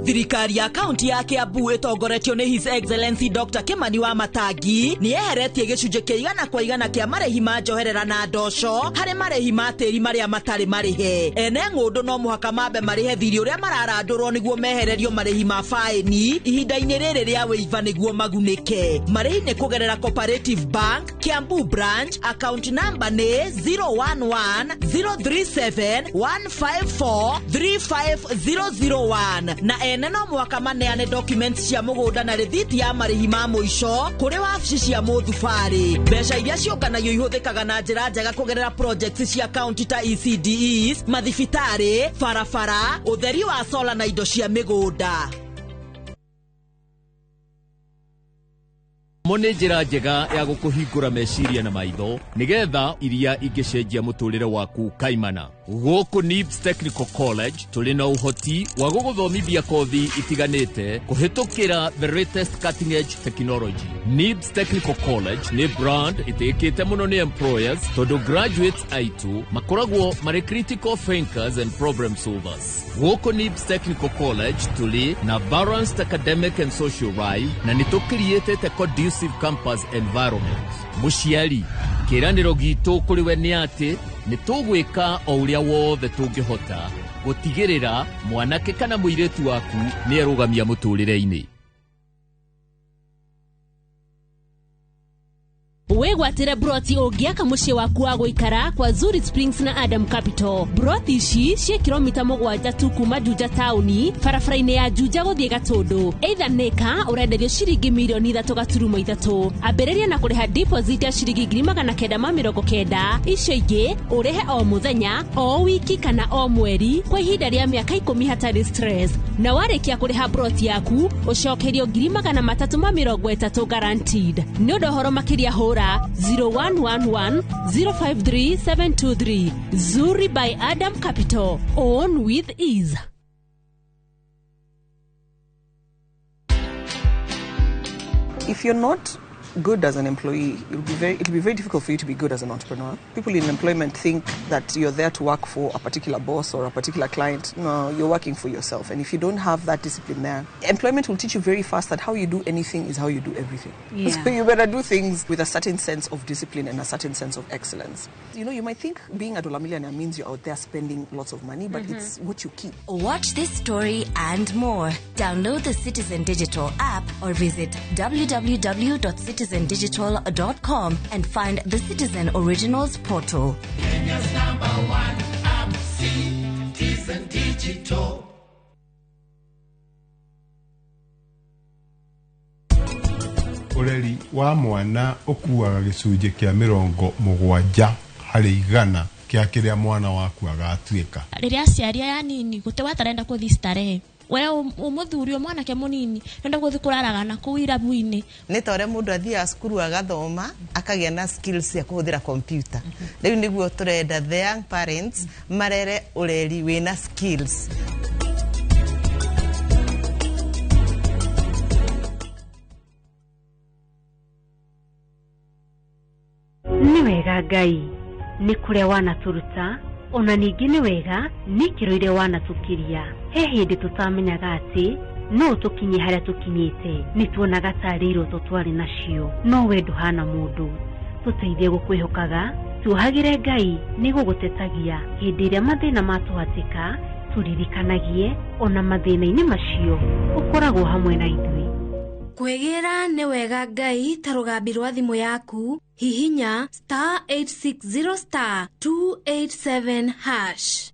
Thirikari ya kaunti ya Kiambu itongoretio ni His Excellency Dr. Kimani wa Matangi ni eheretie gicunje kia 100% kia marehi ma njoherera na ndosho hari marehi ma tiri maria matari marihe. Ene ng'undu no muhaka mambe marihe thiri uria mararandurwo niguo mehererio marehi ma faini ihinda-ini riri ria wiva niguo magunike. Marehi ni kugerera Cooperative Bank Kiambu branch, account number ni 011-037-154-35001 na ene no mwaka maneane documents cia mugunda na rithiti ya marihi ma muico kuri wabici cia muthubari. Mbeca iria ciũnganagio ihuthikaga na njĩra njega kugerera projects cia county ta ECDEs, mathibitari, barabara, utheri wa sola na indo cia migunda. Mone njĩra njega ya gukuhingura meciria na maitho nigetha iria ingicenjia muturire waku kaimana. Gũkũ NIBS Technical College tũrĩ na ũhoti wa gũgũthomithia kothi itiganĩte kũhĩtũkĩra the latest cutting edge technology. NIBS Technical College nĩ brand ĩtĩkĩte mũno nĩ employers tondũ graduates aitũ makoragwo marĩ critical thinkers and problem solvers. Gũkũ NIBS Technical College tũrĩ na balanced academic and social life na nĩ tũcreate conducive campus environment. Mũciari, kĩranĩro gitũ kũrĩ we nĩ atĩ nĩ tũgwĩka o ũrĩa wothe tũngĩhota gũtigĩrĩra mwanake kana mũirĩtu waku nĩ arũgamia mũtũrĩre-inĩ. Wegwatire broti ũngĩaka mũciĩ waku wa gũikara kwa Zuri Springs na Adam Capital. Broti ici cia kilomita 7 tu kuma Juja tauni, barabara-inĩ ya Juja gũthiĩ Gatũndũ. Either nĩka ũrenderio ciringi milioni 3.3. Ambĩrĩria na kũrĩha deposit ya ciringi 990. Icio ingĩ ũrĩhe o mũthenya, o wiki kana o mweri kwa ihinda rĩa mĩaka 10 hatarĩ stress. Na warĩkia kũrĩha broti yaku, ũcokerio 330 guaranteed. Nĩ ũndũ ũhoro makĩria hũra 0111-053-723. Zuri by Adam Capital. Own with ease. If you're not good as an employee, it'll be very difficult for you to be good as an entrepreneur. People in employment think that you're there to work for a particular boss or a particular client. No, you're working for yourself. And if you don't have that discipline there, employment will teach you very fast that how you do anything is how you do everything. Yeah. So you better do things with a certain sense of discipline and a certain sense of excellence. You know, you might think being a dollar millionaire means you're out there spending lots of money, but it's what you keep. Watch this story and more. Download the Citizen Digital app or visit www.citizendigital.com and find the Citizen Originals portal. Kenya's #1 app, Citizen Digital. Ureri wa mwana ukuaga gicunje kia 70 harĩ 100 kia kiria mwana waku agatuika. Riria aciaria ya nini gute watarenda kuthi starehe. We umuthuri mwanake munini nenda guthi kuraraga na kuu irabu-ini ni tore mundu athia cukuru agathoma akagia na skills ya kuhuthira computer. Riu niguo turenda the young parents marere ureri wina skills. Ni wega Ngai ni kuria wanaturuta ona ningi ni wega ni kiroire wanatukiria. He hindi tutamenyaga ati no tukinye haria tukinyite ni tuonaga tariro tutwari nacio no we nduhana mundu tuteithie gukwihokaga tuhagire Ngai ni gugutetagia hindi iria mathina matuhatika turirikanagie ona mathina-ini macio ukoragwo hamwe na ithui. Kwegera ni wega Ngai ta rugambi rwa thimu yaku hihinya *860 *287#.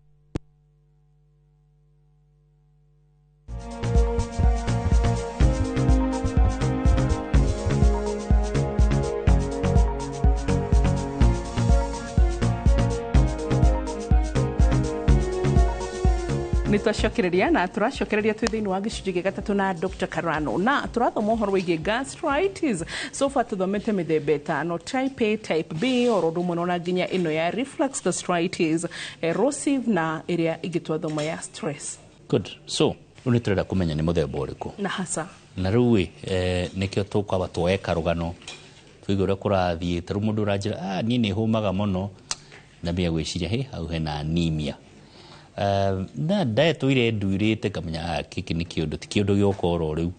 nitwacokereria na turacokereria twi thiini wa gicunji gĩa gatatũ na Dr. Karano na turathoma ũhoro wĩgiĩ gastritis. So far tuthomete mĩthemba ĩtano: type A, type B, oro ũndũ ũmwe na nginya ĩno ya reflux gastritis, erosive na ĩrĩa ĩngĩ twathoma ya stress. Good. So rĩu nĩtũrenda kũmenya nĩ mũthemba ũrĩkũ Na hasa na rĩu nĩkĩo tũkwamba tuoeka rũgano tũigue ũrĩa kũrathiĩ. Ta rĩu mũndũ ũranjĩra niĩ nĩ hũmaga mũno, ndambia gwĩciria hau hena anemia. Na diet ire nduirĩte kamenya kĩkĩ nĩ kĩũndũ ti kĩũndũ gĩoka oro rĩu,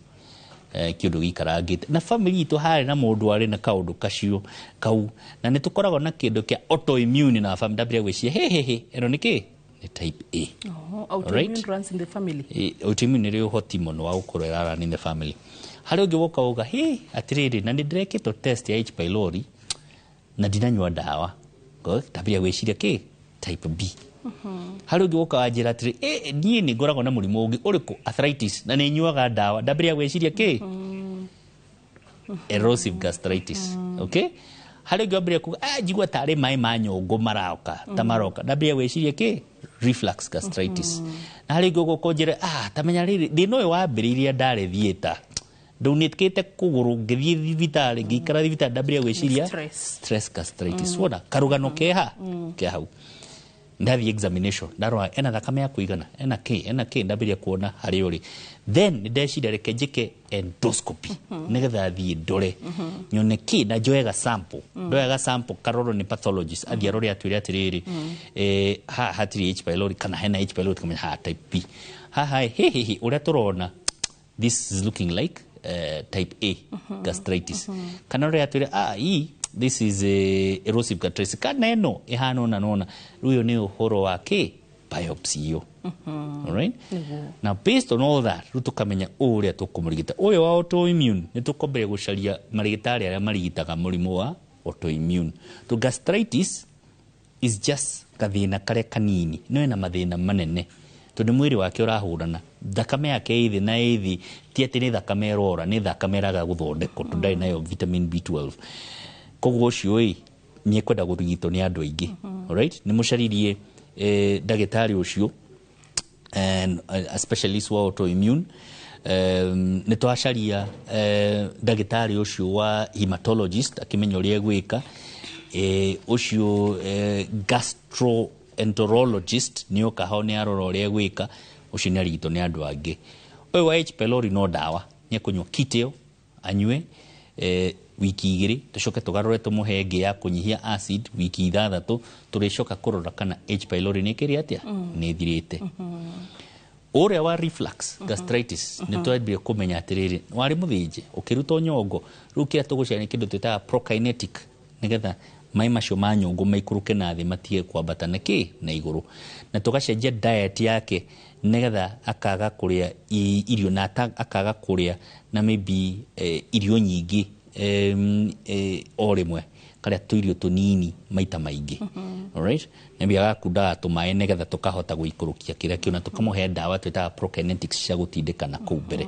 kĩũndũ gĩikarangĩte na family itũ harĩ na mũndũ arĩ na kaũndũ kacio kau, na nĩ tũkoragwo na kĩndũ kĩa autoimmune na family. Ndambia gwĩciria ĩno nĩ kĩ? Nĩ type A. Autoimmune runs in the family. Autoimmune nĩ ũhoti mũno wa gũkorwo ĩrarani in the family. Harĩ ũngĩ woka uga atĩrĩrĩ, na nĩ ndĩrekĩtwo test ya H. pylori na ndinanyua ndawa. Ndambia gwĩciria kĩ? Type B. Harĩ ũngĩ woka wanjĩra atĩrĩ niĩ nĩ ngoragwo na mũrimũ ũngĩ ũrĩkũ, arthritis, na nĩ nyuaga ndawa. Ndambia gwĩciria kĩ? Erosive gastritis. Okay? Harĩ ũngĩ wambĩrĩria kuga njigua tarĩ maĩ ma nyongo maroka ta maroka. Ndambia gwĩciria kĩ? Reflux gastritis. Na harĩ ũngĩ ũgoka ũnjĩre tamenya rĩrĩ thĩna ũyũ wambĩrĩirie ndarĩ thieta, ndaunĩkĩte kũgũrũ ngĩthiĩ thibitarĩ ngĩikara thibitarĩ. Ndambia gwĩciria stress gastritis. Wona karũgano ke hau. Ndathiĩ examination ndarora ena thakame ya kũigana, ena kĩ ndambĩrĩria kuona harĩ ũrĩ. Then ndeciria reke njĩke endoscopy nĩgetha thiĩ ndore nyone kĩ na njoyaga sample. Ndoyaga sample karorwo nĩ pathologist athiĩ arore atwĩre atĩrĩrĩ hatirĩ H. pylori kana hena H. pylori kamenya type B. Haha ũrĩa tũrona this is looking like type A gastritis. Kana ũrĩa atwĩre this is erosive gastritis. Kana ĩno ĩhana nona rĩu nĩ ũhoro wa kĩ? Biopsy yo. All right? Now based on all that, rĩu tũkamenya ũrĩa tũkũmũrigita. Ũyũ wa autoimmune nĩ tũkombere gũcaria marigitari arĩa marigitaga mũrimũ wa autoimmune. To gastritis is just kathĩna karĩa kanini, no ĩna mathĩna manene tondũ mwĩrĩ wake ũrahũrana. Thakame yake ĩthĩ na ĩthĩ ti atĩ nĩ thakame ĩrora, nĩ thakame ĩraga gũthondekwo tondũ ndarĩ nayo vitamin B12. Koguo ũcio nĩ ekwenda gũrigitwo nĩ andũ aingĩ. Alright? Nĩ mũcaririe ndagĩtarĩ ũcio a specialist wa autoimmune. Nĩ twacaria ndagĩtarĩ ũcio wa hematologist akĩmenya ũrĩa egwĩka. Ũcio gastroenterologist nĩ oka hau nĩ arora ũrĩa egwĩka. Ũcio nĩ arigitwo nĩ andũ angĩ. Ũyũ wa H. pylori no ndawa, nĩ ekũnyua kit ĩyo anyue wiki 2 tucoke tũgarũre tũmũhe ĩngĩ ya kũnyihia acid wiki 6 tũrĩcoka kũrora kana H. pylori nĩ kĩrĩ atĩa nĩ thirĩte. Ũrĩa wa reflux gastritis nĩ twambire kũmenya atĩrĩrĩ warĩ mũthĩnje ũkĩruta nyongo, rĩu kĩrĩa tũgũcaria nĩ kĩndũ twĩtaga prokinetic nĩgetha maĩ macio ma nyongo maikũrũke na thĩ matige kwambata na kĩ na igũrũ, na tũgacenjia diet yake nĩgetha akaga kũrĩa irio na akaga kũrĩa na maybe irio nyingĩ o rĩmwe karĩa tũirio tũnini maita maingĩ. Alright? Maybe agakundaga tũmaĩ nĩgetha tũkahota gũikũrũkia kĩrĩa kĩu na tũkamũhe ndawa twĩtaga prokinetics cia gũtindĩkana kũu mbere.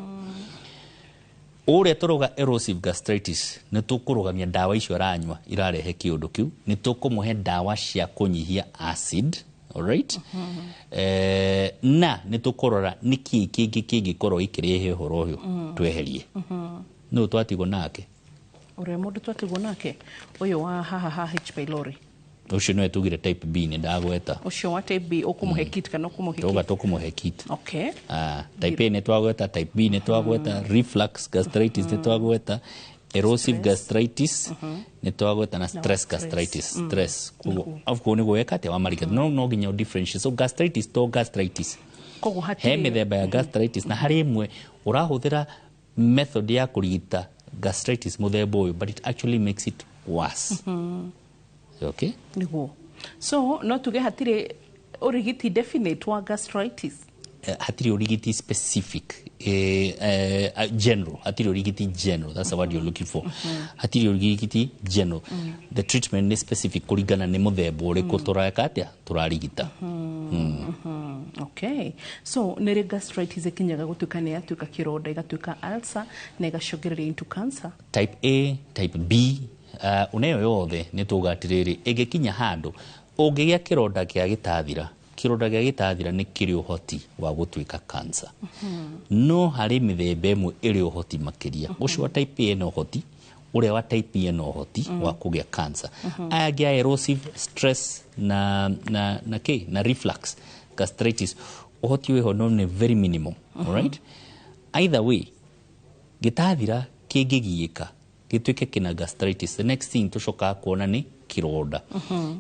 Ũrĩa tũroga erosive gastritis nĩ tũkũrũgamia ndawa icio aranyua irarehe kĩũndũ kĩu, nĩ tũkũmũhe ndawa cia kũnyihia acid. Alright? Na nĩ tũkũrora nĩkĩ kĩngĩkorwo ikĩrehe ũhoro ũyũ tweherie. Nũ twatigwo nake? Ũrĩa mũndũ twatigwo nake ũyũ wa haha H. pylori. Ũcio nĩwe tugire type B nĩ ndagweta. Ũcio wa type B ũkũmũhe kit kana ũkũmũhe kit? Tũga tũkũmũhe kit. Okay. Type A nĩ twagweta, type B nĩ twagweta, reflux gastritis nĩ twagweta, erosive gastritis nĩ twagweta na stress gastritis. Stress. Kuo nĩ gweka atĩa wamarigata. No nginya differentiate. So gastritis to gastritis. Koguo hatirĩ. He mĩthemba ya gastritis na harĩ ĩmwe ũrahũthĩra method ya kũrigita gastritis mũthemba ũyũ, but it actually makes it worse. Okay? Nĩguo. So no tuge hatirĩ ũrigiti definite wa gastritis? Hatirĩ ũrigiti specific, general. Hatirĩ ũrigiti general. That's the word you're looking for. Hatirĩ ũrigiti general. The treatment is specific kũringana nĩ mũthemba ũrĩkũ tũreka atĩa tũrarigita. Okay. So nĩrĩ gastritis ĩkinyaga gũtuĩka nĩ yatuĩka kĩronda igatuĩka ulcer na ĩgacokereria into cancer? Type A, type B, uneyo yothe nĩ tuga atĩrĩrĩ ĩngĩkinya handũ ũngĩgĩa kĩronda kĩa gĩtathira kironda gia gitathira ni kiri uhoti wa gutwika cancer no hari mithemba imwe iri uhoti makiria ucio wa type A no uhoti uria wa type A no uhoti wa kugia cancer aya gia erosive stress na reflux gastritis uhoti weho no ni very minimum. All right, either way gitathira kingigiika gitwike kina gastritis, the next thing tucoka kuona ni kironda.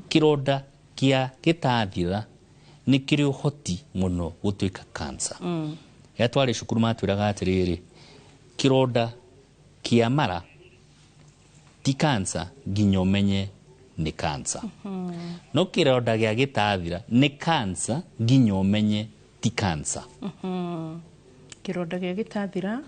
Kironda kia gitathira ni kiri uhoti muno gutwika cancer. Ya twari cukuru matwiraga atiriri kironda kia mara ti cancer nginya umenye ni cancer. No kironda gia gitathira ni cancer nginya umenye ti cancer. Kironda gia gitathira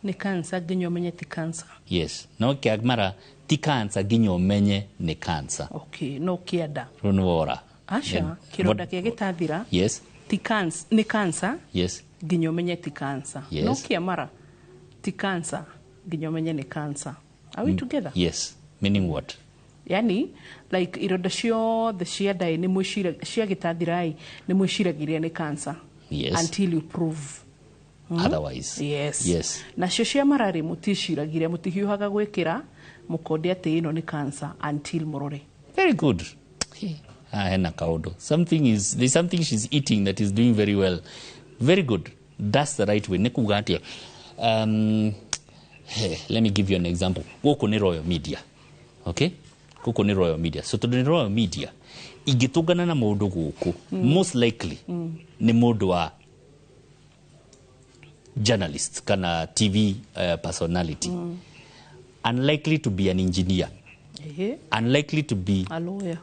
ni cancer nginya umenye ti cancer. Yes, no kia mara ti cancer nginya umenye ni cancer. Okay, no kiada runwora asha kironda gia gitathira yes ti cancer ni cancer yes nginya umenye ti cancer. Yes. No kia mara ti cancer nginya umenye ni cancer. Are we together? Yes, meaning what? Yani like ironda ciothe cia ndai ni mwicira cia gitathira ni mwiciragiria ni cancer. Yes. Until you prove otherwise. Yes. Na cio cia marari mutishiragiria mutihiuhaga gwikira mukode ati ino ni cancer until murore. Very good. Hena kaudo. There's something she's eating that is doing very well. Very good. That's the right way. Nekuga atia. Let me give you an example. Goko ni Royal Media. Okay? Goko ni Royal Media. So to the Royal Media, igitugana na mundu guku, most likely ni mundu wa journalist kana TV personality. Unlikely to be an engineer. Unlikely to be a lawyer.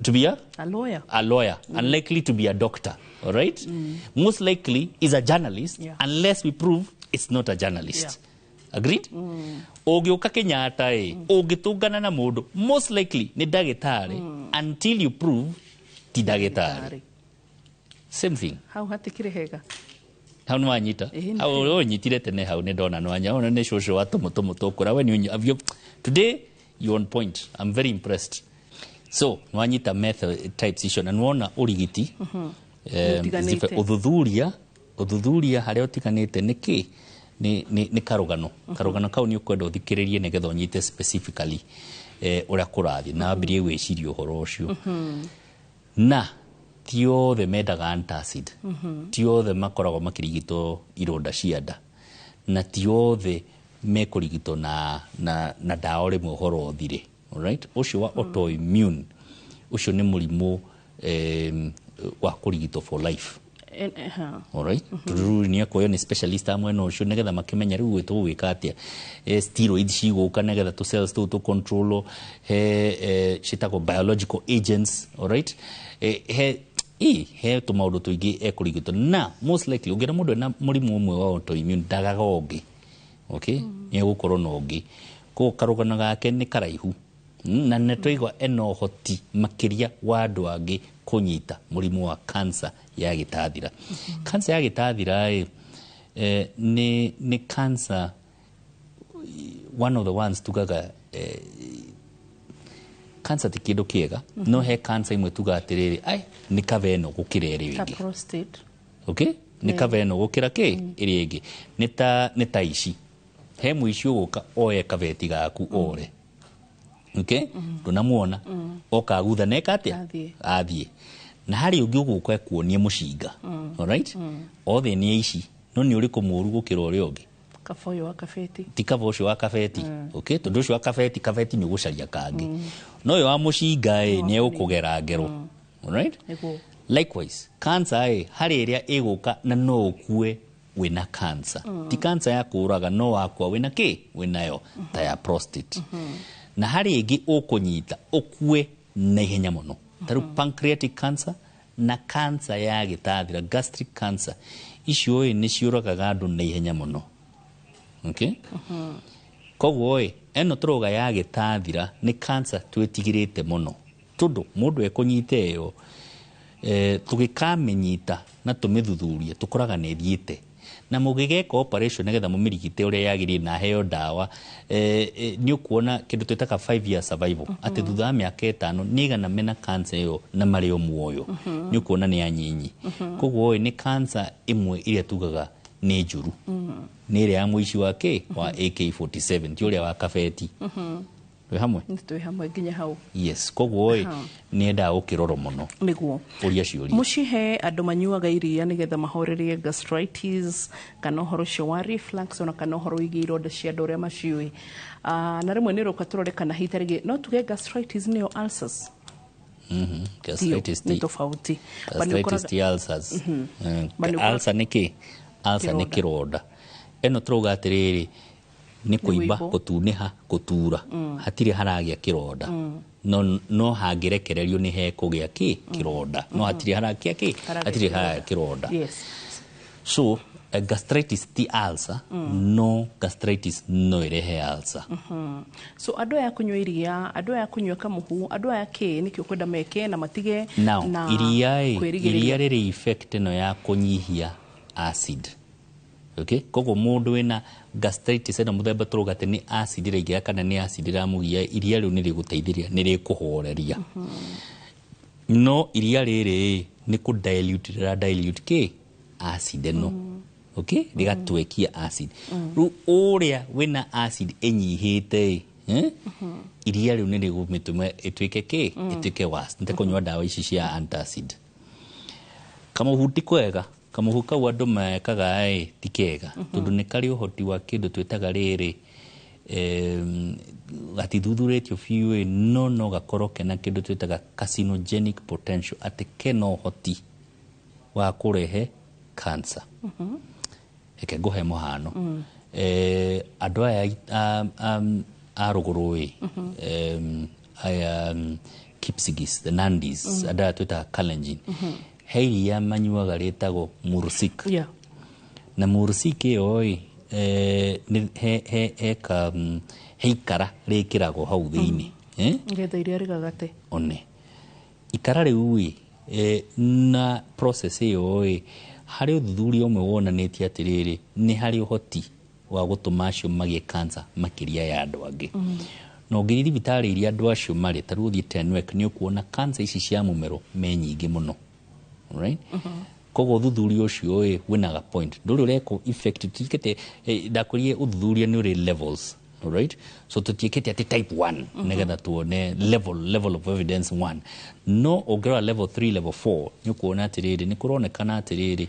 To be a lawyer. A lawyer. Unlikely to be a doctor. All right? Most likely is a journalist unless we prove it's not a journalist. Agreed? Ogioka Kenyatta ogitugana na mundu most likely ni dagitari until you prove ti dagitari. Same thing. How hatikire hega. How no anyita? How nyitire tene how ne dona no anya ono ne shosho atomo tokura when you today you on point. I'm very impressed. So no anyita method types issue na nuona urigiti uthuthuria haria utikanite niki ni karugano kau ni ukwenda uthikiririe negetha unyite specifically uria kurathi na mbirie gwiciria uhoro ucio na tiothe mendaga antacid tiothe makoragwo makirigitwo ironda cia nda na tiothe mekurigitwo na ndawa rimwe uhoro uthire. Alright, ucio wa autoimmune ucio ni murimu wa kurigitwo for life. Alright, ruru ni akoyo ni specialist amwe no ucio negetha makimenya riu gwitu gwika atia steroids ciguka negetha to cells to control citagwo biological agents. Alright, he to maundu tuingi ekurigitwo na most likely ungira mundu na murimu umwe wa autoimmune ndagaga ungi. Okay, ni gukorwo no ungi ko karugana gake ni karaihu na netoigwa eno hoti makiria wa andu angi kunyita murimu wa cancer ya gitathira. Cancer ya gitathira ni cancer one of the ones tugaga cancer ti kindu kiega no he cancer imwe tuga atiriri ni kaveno gukira iri wingi prostate. Okay, ni kaveno gukira ki iri ingi ni ta ici he muici uguka oye kaveti gaku ore. Okay, tunamuona okagutha neka atia athie na hari ungi uguka kuonie mushinga. All right, othe ni ici no ni uri kumuru gukira uri ungi kafoyo wa kafeti ti kavocio wa kafeti. Okay, tondu ucio wa kafeti ni ugucaria kangi no yo wa mushinga ni ukugera ngero. All right, likewise cancer hari iria iguka na no ukue wina cancer ti cancer ya kuraga no wakwa wina ki winayo ta ya prostate na hari ingi ukunyita ukue na ihenya muno taru pancreatic cancer na cancer ya gitathira gastric cancer icio ni ciuragaga andu na ihenya muno. Okay, koguo eno turoga ya gitathira ni cancer twetigirite muno tondu mundu ekunyite yo tugikamenyita na tumithuthurie tukoraga ne thiite na mugigeka operation negetha mumirigite uria yagiri na heo dawa ni ukuona kindu twetaka 5 year survival ati thutha miaka 5 nigana mena cancer yo na mario muoyo ni ukuona ni anyinyi koguo ni cancer imwe iria tugaga ni njuru ni ile ya muici wake wa AK47 ti uria wa kabeti we hamwe nitwe hamwe nginya hau yes koguo ni enda ukiroro muno niguo uria ciuria mushihe andu manyuaga iria nigetha mahorerie gastritis kana horo cio reflux ona kana horo igi ironda cia andu aria maciui na rimwe ni roka turore kana hitarigi no tuge gastritis nio ulcers gastritis ni tofauti gastritis ti ulcers ulcer ni ki ulcer ni kironda eno turuga atiriri ni kuimba gutuniha gutura hatire haragia kironda no hangirekererio ni he kugia ki kironda no hatire haragia ki hatire haragia kironda so gastritis ti ulcer no gastritis no irehe ulcer so ado ya kunywa iria ado ya kunywa kamuhu ado ya ki nikio kwenda meke na matige na iria riri effect no ya kunyihia acid. Okay, kogo mundu wina gastritis ena muthemba turuga te ni acid iraingira kana ni acid iramugia iria riu ni riguteithiria ni rikuhoreria no iria riri ni ku dilute ke acid no okay rigatwekia acid ru uria wina acid enyihite iria riu ni rigumituma itwike ke itwike worse nte kunywa dawa ici cia antacid kama huti kwega kama huka wadu mekaga tikega tondu ni kari uhoti wa kindu twetaga riri gatithuthuretio biu no gakoroke na kindu twetaga carcinogenic potential ati keno hoti wa kurehe cancer eke gohe muhano andu aya arugurui Kipsigis the Nandis ada twetaga Kalenjin hei ya manyuaga retago mursik na mursik oi heikara rekirago hau thiini ngetha iria rigagate one ikara riu na process oi hari uthuthuria umwe wonanitie atiriri ni hari uhoti wa gutuma acio magie cancer makiria ya andu angi no ngiri thibitari iria andu acio mari taru thiete network ni ukuona cancer ici cia mumero me nyingi muno right kogo thuthuria ucio winaga point nduri ureko effect tikete ndakurie uthuthuria ni uri levels right so tutikete ati type 1 negetha tuone level of evidence 1 no ogera level 3 level 4 ni kuona atiriri ni kuronekana atiriri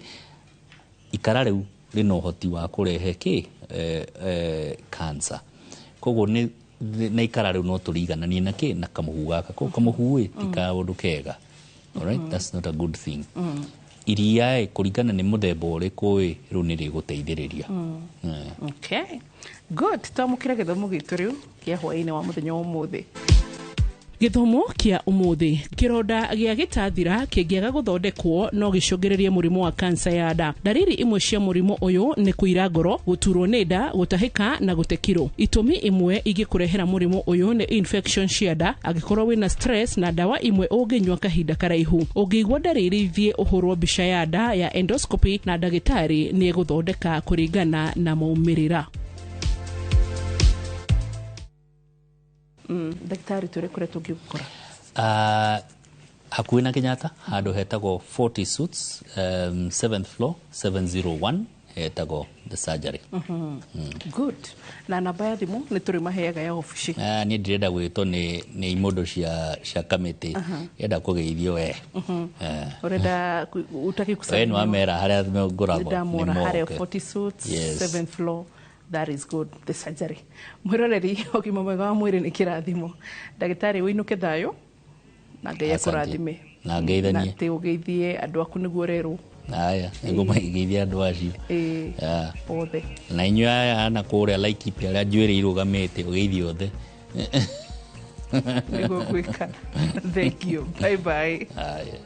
ikara riu rino hoti wa kurehe ki cancer kogo ni na ikara riu no turigana ni na ki na kamuhu gaka ko kamuhu tika undu kega. All right, that's not a good thing. Iria kurigana ni muthemba uriku riu ni riguteithiriria. Okay, good. Tamukira githomo gitu riu kia hwaini wa muthenya wa umuthi. Githomo kia umuthi kironda gia gitathira kingiaga guthondekwo no gicungirerie murimo wa cancer ya nda. Dariri imwe cia murimo uyu ni kuira ngoro, guturwo ni nda, gutahika na gutekiro. Itumi imwe igikurehera murimo uyu ni infection cia nda, agikorwo wina stress na dawa imwe unginywa kahinda karaihu. Ungigwa dariri thie uhurwo bica ya nda ya endoscopy na dagitari ni guthondeka kuringana na maumirira. Daktari tore kure tugikora hakuhi na Kenyatta handu hetagwo 40 Suits 7th floor 701 hetagwo the surgery. Good. Na namba ya thimu ni turi maheaga ya ofici ni ndirenda gwitwo ni imondo cia kamiti yenda kugeithio we urenda utaki kusema we no amera haria ngoragwo ni haria 40 Suits 7th floor. That is good, the surgery. Mwiroreri ogima mwega wa mwiri ni kirathimo. Dagitari winuke thayo na Ngai akurathime. Na ngeithanie. Na te ugeithie andu aku niguo reru. Aya, ego maigeithia andu acio. Othe. Na inyu aya na kuria like ipi aria njwiri irugamite ugeithie othe. Niguo gwika. Thank you. Bye bye. Aya.